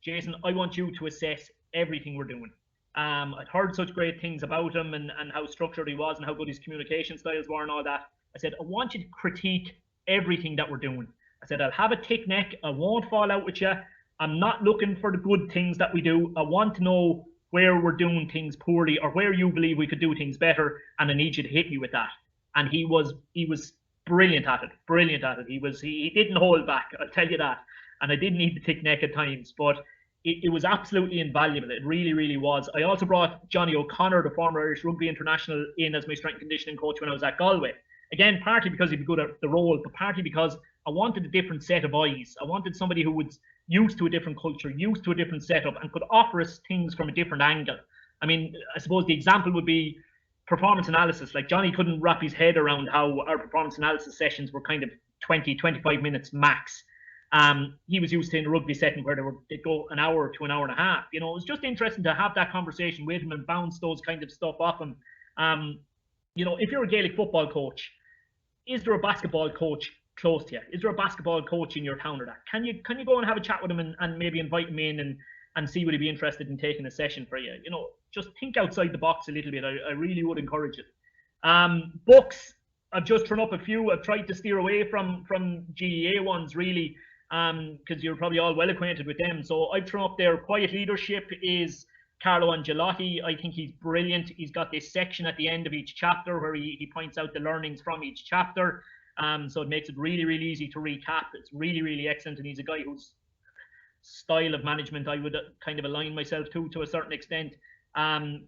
B: Jason, I want you to assess everything we're doing. I'd heard such great things about him and how structured he was and how good his communication styles were and all that. I said, I want you to critique everything that we're doing. I said, I'll have a thick neck. I won't fall out with you. I'm not looking for the good things that we do. I want to know where we're doing things poorly or where you believe we could do things better. And I need you to hit me with that. And he was brilliant at it. He didn't hold back. I'll tell you that. And I did need the thick neck at times, but it was absolutely invaluable. It really, really was. I also brought Johnny O'Connor, the former Irish rugby international, in as my strength and conditioning coach when I was at Galway. Again, partly because he'd be good at the role, but partly because I wanted a different set of eyes. I wanted somebody who was used to a different culture, used to a different setup, and could offer us things from a different angle. I mean, I suppose the example would be performance analysis. Like, Johnny couldn't wrap his head around how our performance analysis sessions were kind of 20, 25 minutes max. He was used to in a rugby setting where they'd go an hour to an hour and a half. You know, it was just interesting to have that conversation with him and bounce those kind of stuff off him. You know, if you're a Gaelic football coach, is there a basketball coach close to you? Is there a basketball coach in your town or that? Can you go and have a chat with him and maybe invite him in and see would he be interested in taking a session for you? You know, just think outside the box a little bit. I really would encourage it. Books, I've just thrown up a few. I've tried to steer away from GEA ones really, because you're probably all well acquainted with them. So I've thrown up there. Quiet Leadership is Carlo Angelotti. I think he's brilliant. He's got this section at the end of each chapter where he points out the learnings from each chapter. So it makes it really, really easy to recap. It's really, really excellent. And he's a guy whose style of management I would kind of align myself to a certain extent.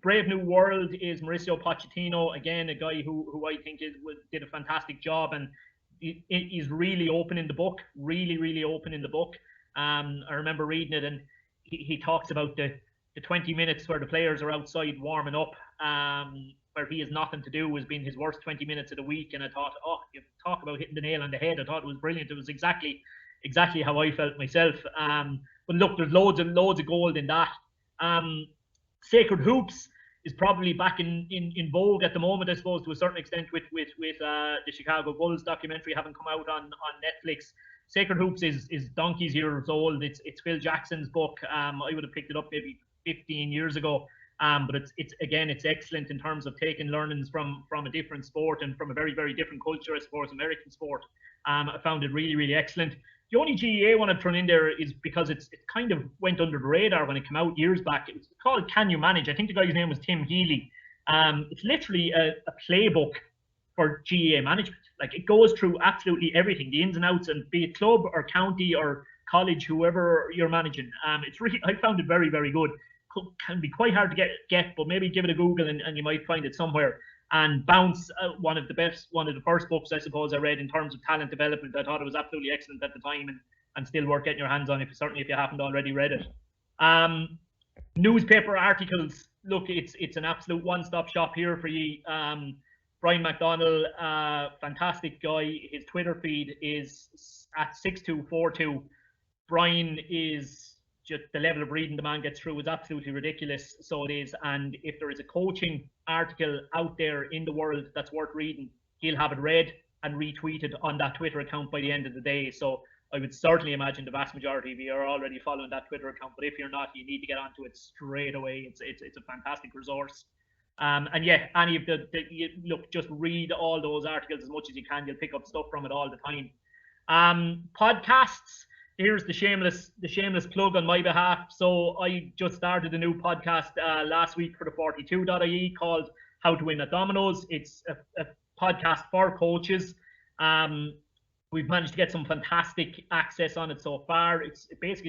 B: Brave New World is Mauricio Pochettino. Again, a guy who I think did a fantastic job, and he's really open in the book, really, really open in the book. I remember reading it, and he talks about the 20 minutes where the players are outside warming up, where he has nothing to do, has been his worst 20 minutes of the week. And I thought, oh, you talk about hitting the nail on the head. I thought it was brilliant. It was exactly how I felt myself. But look, there's loads of gold in that. Sacred Hoops is probably back in vogue at the moment, I suppose, to a certain extent, with the Chicago Bulls documentary having come out on Netflix. Sacred Hoops is donkey's years old. It's Phil Jackson's book. I would have picked it up maybe 15 years ago. But it's excellent in terms of taking learnings from a different sport and from a very, very different culture, I suppose, American sport. I found it really, really excellent. The only GEA one I've thrown in there is because it kind of went under the radar when it came out years back. It was called Can You Manage? I think the guy's name was Tim Healy. It's literally a playbook for GEA management. Like, it goes through absolutely everything, the ins and outs, and be it club or county or college, whoever you're managing. I found it very, very good. Can be quite hard to get, but maybe give it a Google and you might find it somewhere. And Bounce, one of the first books I suppose I read in terms of talent development. I thought it was absolutely excellent at the time, and still worth getting your hands on, certainly if you haven't already read it. Newspaper articles, look, it's an absolute one-stop shop here for you. Brian McDonnell, fantastic guy. His Twitter feed is at 6242. Brian is just the level of reading the man gets through is absolutely ridiculous. So it is. And if there is a coaching article out there in the world that's worth reading, he'll have it read and retweeted on that Twitter account by the end of the day. So I would certainly imagine the vast majority of you are already following that Twitter account. But if you're not, you need to get onto it straight away. It's a fantastic resource. And yeah, any of look, just read all those articles as much as you can. You'll pick up stuff from it all the time. Podcasts. Here's the shameless plug on my behalf. So I just started a new podcast last week for the 42.ie called How to Win at Dominoes. It's a podcast for coaches. We've managed to get some fantastic access on it so far. It's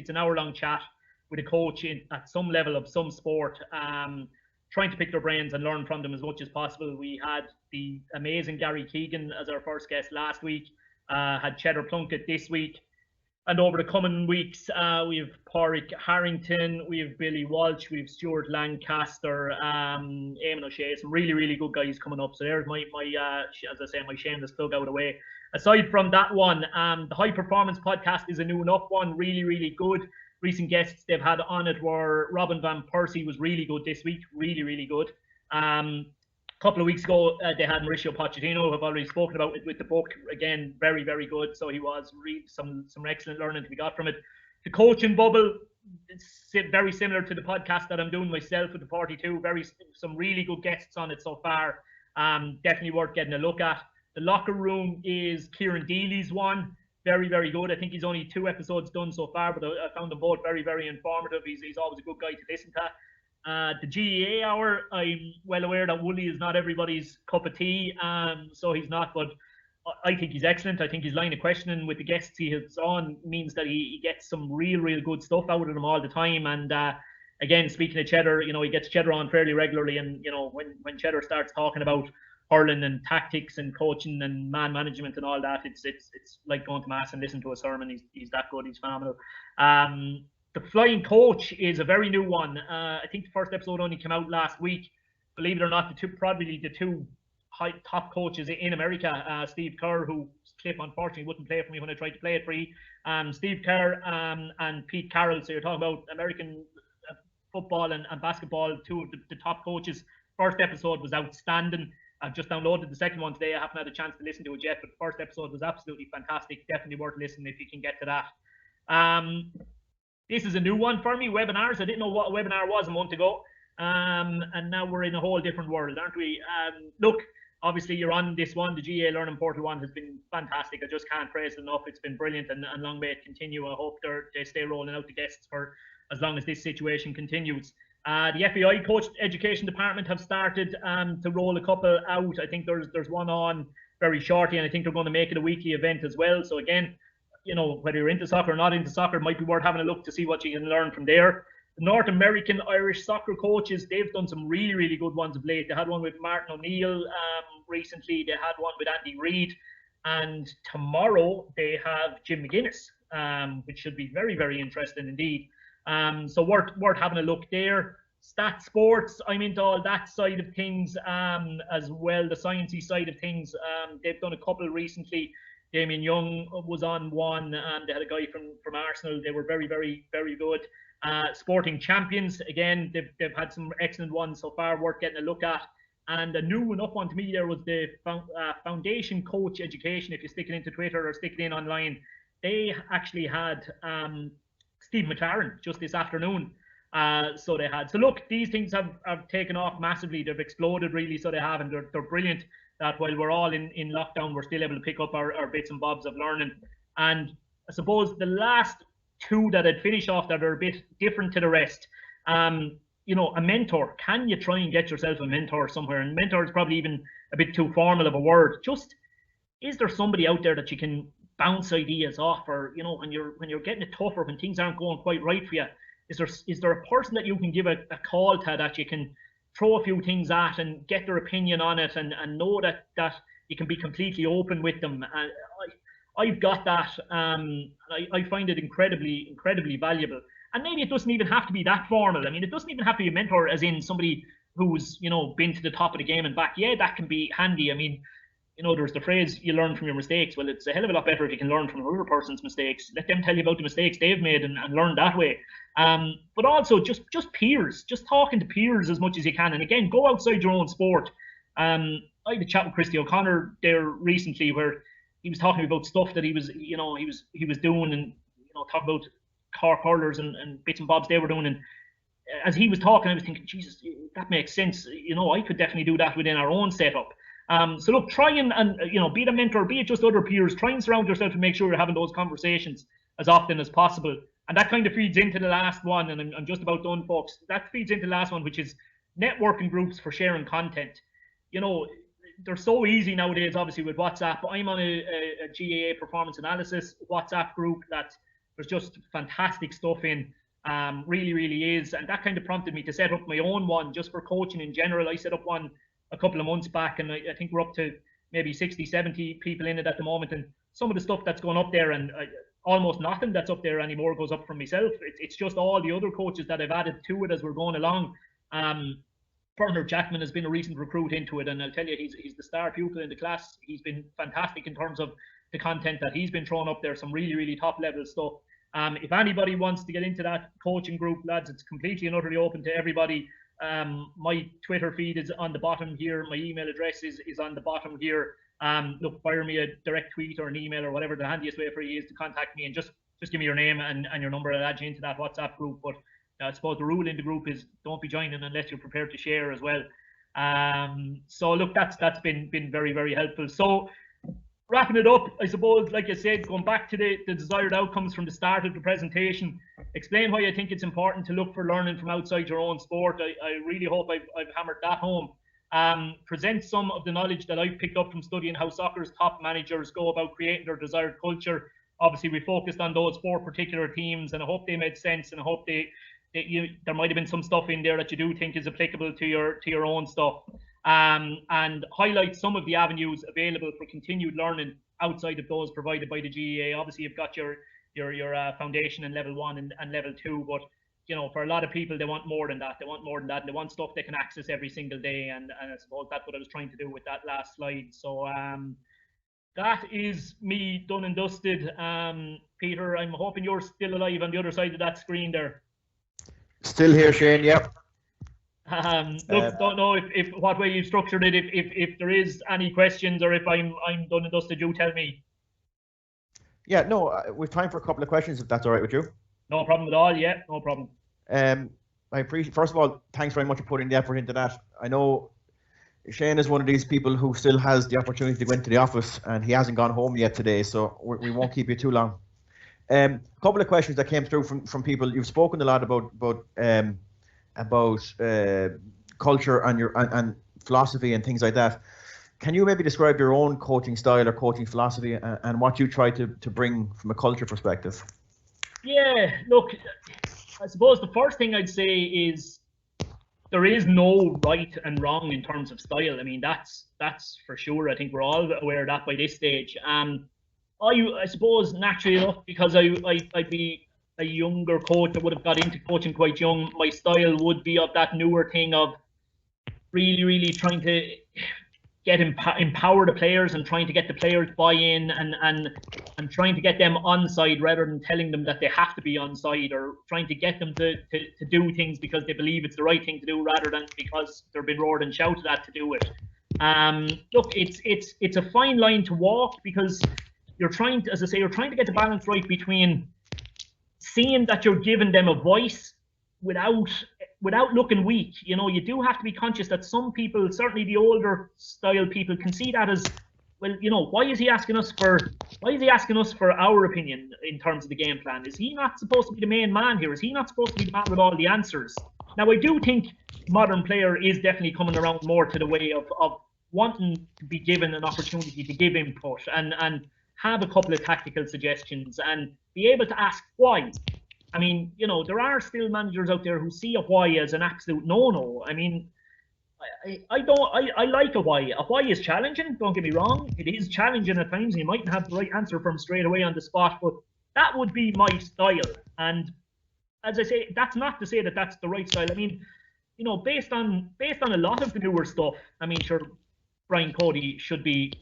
B: an hour-long chat with a coach at some level of some sport, trying to pick their brains and learn from them as much as possible. We had the amazing Gary Keegan as our first guest last week, had Cheddar Plunkett this week. And over the coming weeks, we have Pádraig Harrington, we have Billy Walsh, we have Stuart Lancaster, Eamon O'Shea, some really, really good guys coming up. So there's my as I say, my shameless plug out of the way. Aside from that one, the High Performance Podcast is a new enough one, really, really good. Recent guests they've had on it were Robin Van Persie, was really good this week, really, really good. A couple of weeks ago, they had Mauricio Pochettino, who I've already spoken about with the book. Again, very, very good. So he was some excellent learning to be got from it. The coaching bubble, it's very similar to the podcast that I'm doing myself with the 42. Some really good guests on it so far. Definitely worth getting a look at. The locker room is Kieran Deely's one. Very, very good. I think he's only 2 episodes done so far, but I found them both very, very informative. He's always a good guy to listen to. The GEA hour, I'm well aware that Wooly is not everybody's cup of tea, so he's not, but I think he's excellent. I think his line of questioning with the guests he has on means that he gets some real, real good stuff out of them all the time. And again, speaking of Cheddar, he gets Cheddar on fairly regularly, and when Cheddar starts talking about hurling and tactics and coaching and man management and all that, it's like going to mass and listening to a sermon. He's that good. He's phenomenal. The Flying Coach is a very new one. I think the first episode only came out last week. Believe it or not, probably the two top coaches in America, Steve Kerr, who Cliff unfortunately wouldn't play for me when I tried to play it free. Steve Kerr and Pete Carroll. So you're talking about American football and basketball, two of the top coaches. First episode was outstanding. I've just downloaded the second one today. I haven't had a chance to listen to it yet, but the first episode was absolutely fantastic. Definitely worth listening if you can get to that. This is a new one for me, webinars. I didn't know what a webinar was a month ago. And now we're in a whole different world, aren't we? Look, obviously you're on this one. The GA Learning Portal one has been fantastic. I just can't praise it enough. It's been brilliant, and long may it continue. I hope they stay rolling out the guests for as long as this situation continues. The FEI Coach Education Department have started to roll a couple out. I think there's one on very shortly, and I think they're going to make it a weekly event as well. So again, whether you're into soccer or not into soccer, it might be worth having a look to see what you can learn from there. The North American Irish soccer coaches, they've done some really, really good ones of late. They had one with Martin O'Neill recently. They had one with Andy Reid. And tomorrow they have Jim McGuinness, which should be very, very interesting indeed. So worth having a look there. Stat Sports, I'm into all that side of things as well, the sciencey side of things. They've done a couple recently. Damien Young was on one, and they had a guy from Arsenal. They were very, very, very good. Sporting Champions, again, they've had some excellent ones so far, worth getting a look at. And a new enough one to me there was the Foundation Coach Education. If you stick it into Twitter or stick it in online, they actually had Steve McLaren just this afternoon. So look, these things have taken off massively. They've exploded really, so they have, and they're brilliant. That while we're all in lockdown, we're still able to pick up our bits and bobs of learning. And I suppose the last two that I'd finish off that are a bit different to the rest, a mentor. Can you try and get yourself a mentor somewhere? And mentor is probably even a bit too formal of a word. Just, is there somebody out there that you can bounce ideas off, or when you're getting it tougher, when things aren't going quite right for you? Is there a person that you can give a call to, that you can throw a few things at and get their opinion on it, and know that you can be completely open with them? And I've got that. I find it incredibly, incredibly valuable. And maybe it doesn't even have to be that formal. I mean, it doesn't even have to be a mentor as in somebody who's, been to the top of the game and back. Yeah, that can be handy. I mean, you know, there's the phrase, you learn from your mistakes. Well, it's a hell of a lot better if you can learn from another person's mistakes. Let them tell you about the mistakes they've made and learn that way. But also just peers, just talking to peers as much as you can. And again, go outside your own sport. I had a chat with Cliodhna O'Connor there recently where he was talking about stuff that he was doing, and, you know, talking about Cork hurlers and bits and bobs they were doing. And as he was talking, I was thinking, Jesus, that makes sense. You know, I could definitely do that within our own setup. So look, try and you know, be the mentor, be it just other peers. Try and surround yourself to make sure you're having those conversations as often as possible. And that kind of feeds into the last one, and I'm just about done, folks. That feeds into the last one, which is networking groups for sharing content. You know, they're so easy nowadays, obviously, with WhatsApp. I'm on a GAA performance analysis WhatsApp group that there's just fantastic stuff in. Really, really is. And that kind of prompted me to set up my own one just for coaching in general. I set up one a couple of months back, and I think we're up to maybe 60, 70 people in it at the moment. And some of the stuff that's going up there, and almost nothing that's up there anymore goes up from myself. It's just all the other coaches that I've added to it as we're going along. Bernard Jackman has been a recent recruit into it, and I'll tell you, he's the star pupil in the class. He's been fantastic in terms of the content that he's been throwing up there, some really, really top level stuff. If anybody wants to get into that coaching group, lads, it's completely and utterly open to everybody. My Twitter feed is on the bottom here. My email address is on the bottom here. Look, fire me a direct tweet or an email or whatever the handiest way for you is to contact me, and just give me your name and your number. I'll add you into that WhatsApp group. But I suppose the rule in the group is don't be joining unless you're prepared to share as well. So look, that's been very, very helpful. So wrapping it up, I suppose, like I said, going back to the desired outcomes from the start of the presentation, explain why I think it's important to look for learning from outside your own sport. I really hope I've hammered that home. Present some of the knowledge that I've picked up from studying how soccer's top managers go about creating their desired culture. Obviously, we focused on those 4 particular themes, and I hope they made sense, and I hope there might have been some stuff in there that you do think is applicable to your own stuff. And highlight some of the avenues available for continued learning outside of those provided by the GAA. Obviously, you've got your foundation in level 1 and level 2, but you know, for a lot of people, they want more than that. They want stuff they can access every single day, and I suppose that's what I was trying to do with that last slide. So that is me done and dusted. Peter, I'm hoping you're still alive on the other side of that screen there.
A: Still here, Shane. Yep.
B: Look, don't know if what way you've structured it. If there is any questions, or if I'm done and dusted, you tell me.
A: Yeah, no, we've time for a couple of questions if that's all right with you.
B: No problem at all. Yeah, no problem.
A: I appreciate. First of all, thanks very much for putting the effort into that. I know Shane is one of these people who still has the opportunity to go into the office, and he hasn't gone home yet today, so we won't keep you too long. A couple of questions that came through from people. You've spoken a lot about culture and philosophy and things like that. Can you maybe describe your own coaching style or coaching philosophy and what you try to bring from a culture perspective?
B: Yeah, look, I suppose the first thing I'd say is there is no right and wrong in terms of style. I mean, that's for sure. I think we're all aware of that by this stage. I suppose naturally enough, because I'd be a younger coach that would have got into coaching quite young, my style would be of that newer thing of really, really trying to empower the players and trying to get the players buy-in and trying to get them on side rather than telling them that they have to be on side, or trying to get them to do things because they believe it's the right thing to do rather than because they're being roared and shouted at to do it. Look, it's a fine line to walk, because you're trying to, as I say, you're trying to get the balance right between seeing that you're giving them a voice without looking weak. You know, you do have to be conscious that some people, certainly the older style people, can see that as, well, you know, why is he asking us for our opinion in terms of the game plan? Is he not supposed to be the main man here? Is he not supposed to be the man with all the answers? Now, I do think modern player is definitely coming around more to the way of wanting to be given an opportunity to give input and have a couple of tactical suggestions and be able to ask why. I mean, you know, there are still managers out there who see a why as an absolute no-no. I mean, I like a why. A why is challenging, don't get me wrong. It is challenging at times, and you mightn't have the right answer from straight away on the spot, but that would be my style. And as I say, that's not to say that that's the right style. I mean, you know, based on a lot of the newer stuff, I mean, sure, Brian Cody should be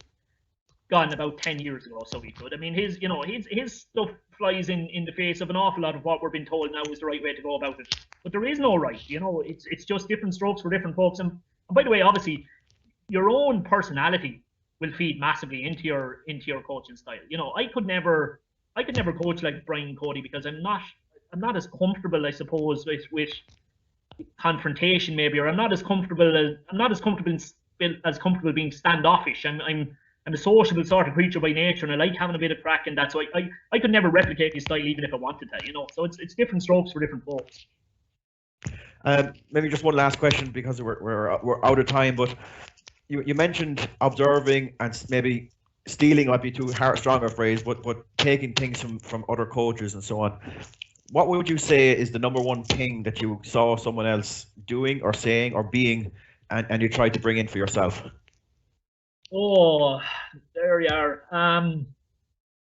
B: gone about 10 years ago, so he could. I mean, his stuff flies in the face of an awful lot of what we're being told now is the right way to go about it. But there is no right, it's just different strokes for different folks. And by the way, obviously, your own personality will feed massively into your coaching style. I could never coach like Brian Cody because I'm not as comfortable, I suppose, with confrontation maybe, or I'm not as comfortable being standoffish. I'm a sociable sort of creature by nature, and I like having a bit of crack in that. So I could never replicate his style even if I wanted to. So it's different strokes for different folks.
A: Maybe just one last question because we're out of time, but you mentioned observing and maybe stealing might be too strong a phrase, but taking things from other coaches and so on. What would you say is the number one thing that you saw someone else doing or saying or being, and you tried to bring in for yourself?
B: Oh, there you are.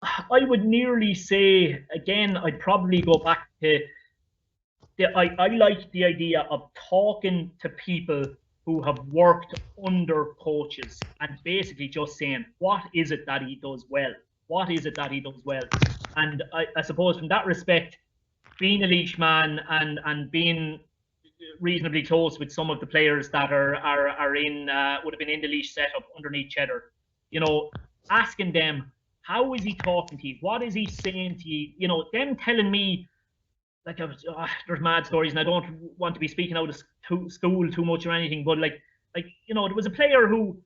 B: I would nearly say, again, I'd probably go back to I like the idea of talking to people who have worked under coaches and basically just saying, what is it that he does well? What is it that he does well? And I suppose from that respect, being a leash man and being reasonably close with some of the players that are in would have been in the leash setup underneath Cheddar, asking them, how is he talking to you? What is he saying to you? Them telling me, like, there's mad stories, and I don't want to be speaking out of school too much or anything, but like there was a player who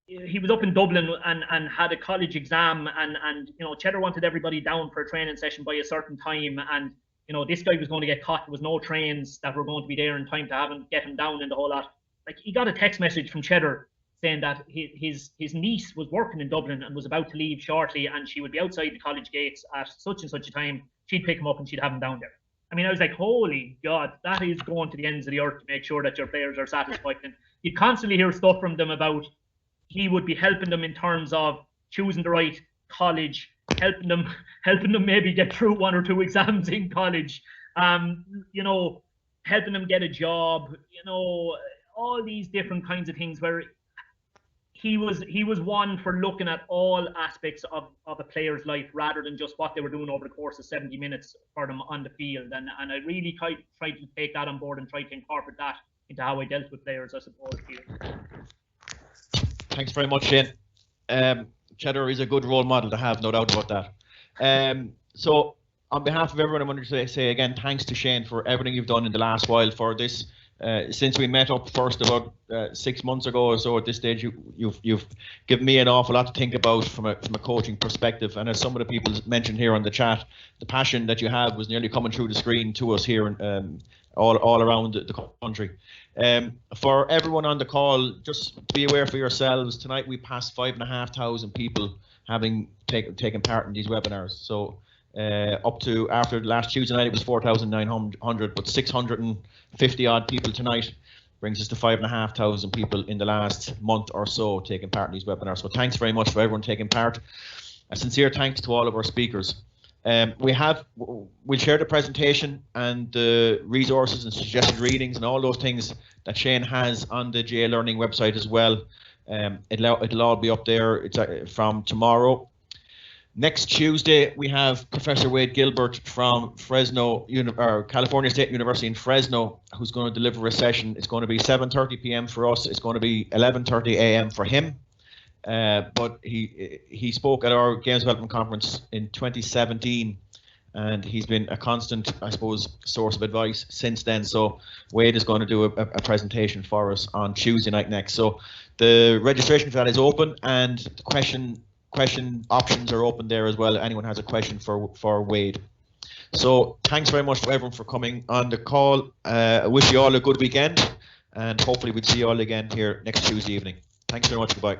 B: he was up in Dublin and had a college exam, and Cheddar wanted everybody down for a training session by a certain time, and this guy was going to get caught. There was no trains that were going to be there in time to get him down and the whole lot. Like, he got a text message from Cheddar saying that his niece was working in Dublin and was about to leave shortly, and she would be outside the college gates at such and such a time. She'd pick him up and she'd have him down there. I mean, I was like, holy God, that is going to the ends of the earth to make sure that your players are satisfied. And you'd constantly hear stuff from them about he would be helping them in terms of choosing the right college, helping them maybe get through one or two exams in college, helping them get a job, all these different kinds of things where he was one for looking at all aspects of a player's life rather than just what they were doing over the course of 70 minutes for them on the field. And I really tried to take that on board and try to incorporate that into how I dealt with players, I suppose.
A: Thanks very much, Shane. Cheddar is a good role model to have, no doubt about that. So on behalf of everyone, I wanted to say again, thanks to Shane for everything you've done in the last while for this. Since we met up first about 6 months ago or so, at this stage, you've given me an awful lot to think about from a coaching perspective. And as some of the people mentioned here on the chat, the passion that you have was nearly coming through the screen to us here all around the country. For everyone on the call, just be aware for yourselves. Tonight we passed 5,500 people having taken part in these webinars. So up to after last Tuesday night it was 4,900, but 650 odd people tonight brings us to 5,500 people in the last month or so taking part in these webinars. So thanks very much for everyone taking part. A sincere thanks to all of our speakers. We'll share the presentation and the resources and suggested readings and all those things that Shane has on the GA Learning website as well. It'll all be up there. It's from tomorrow. Next Tuesday, we have Professor Wade Gilbert from California State University in Fresno, who's going to deliver a session. It's going to be 7:30 p.m. for us. It's going to be 11:30 a.m. for him. But he spoke at our Games Development Conference in 2017, and he's been a constant, I suppose, source of advice since then. So Wade is going to do a presentation for us on Tuesday night next. So the registration for that is open, and the question options are open there as well. Anyone has a question for Wade. So thanks very much to everyone for coming on the call. I wish you all a good weekend, and hopefully we'll see you all again here next Tuesday evening. Thanks very much. Goodbye.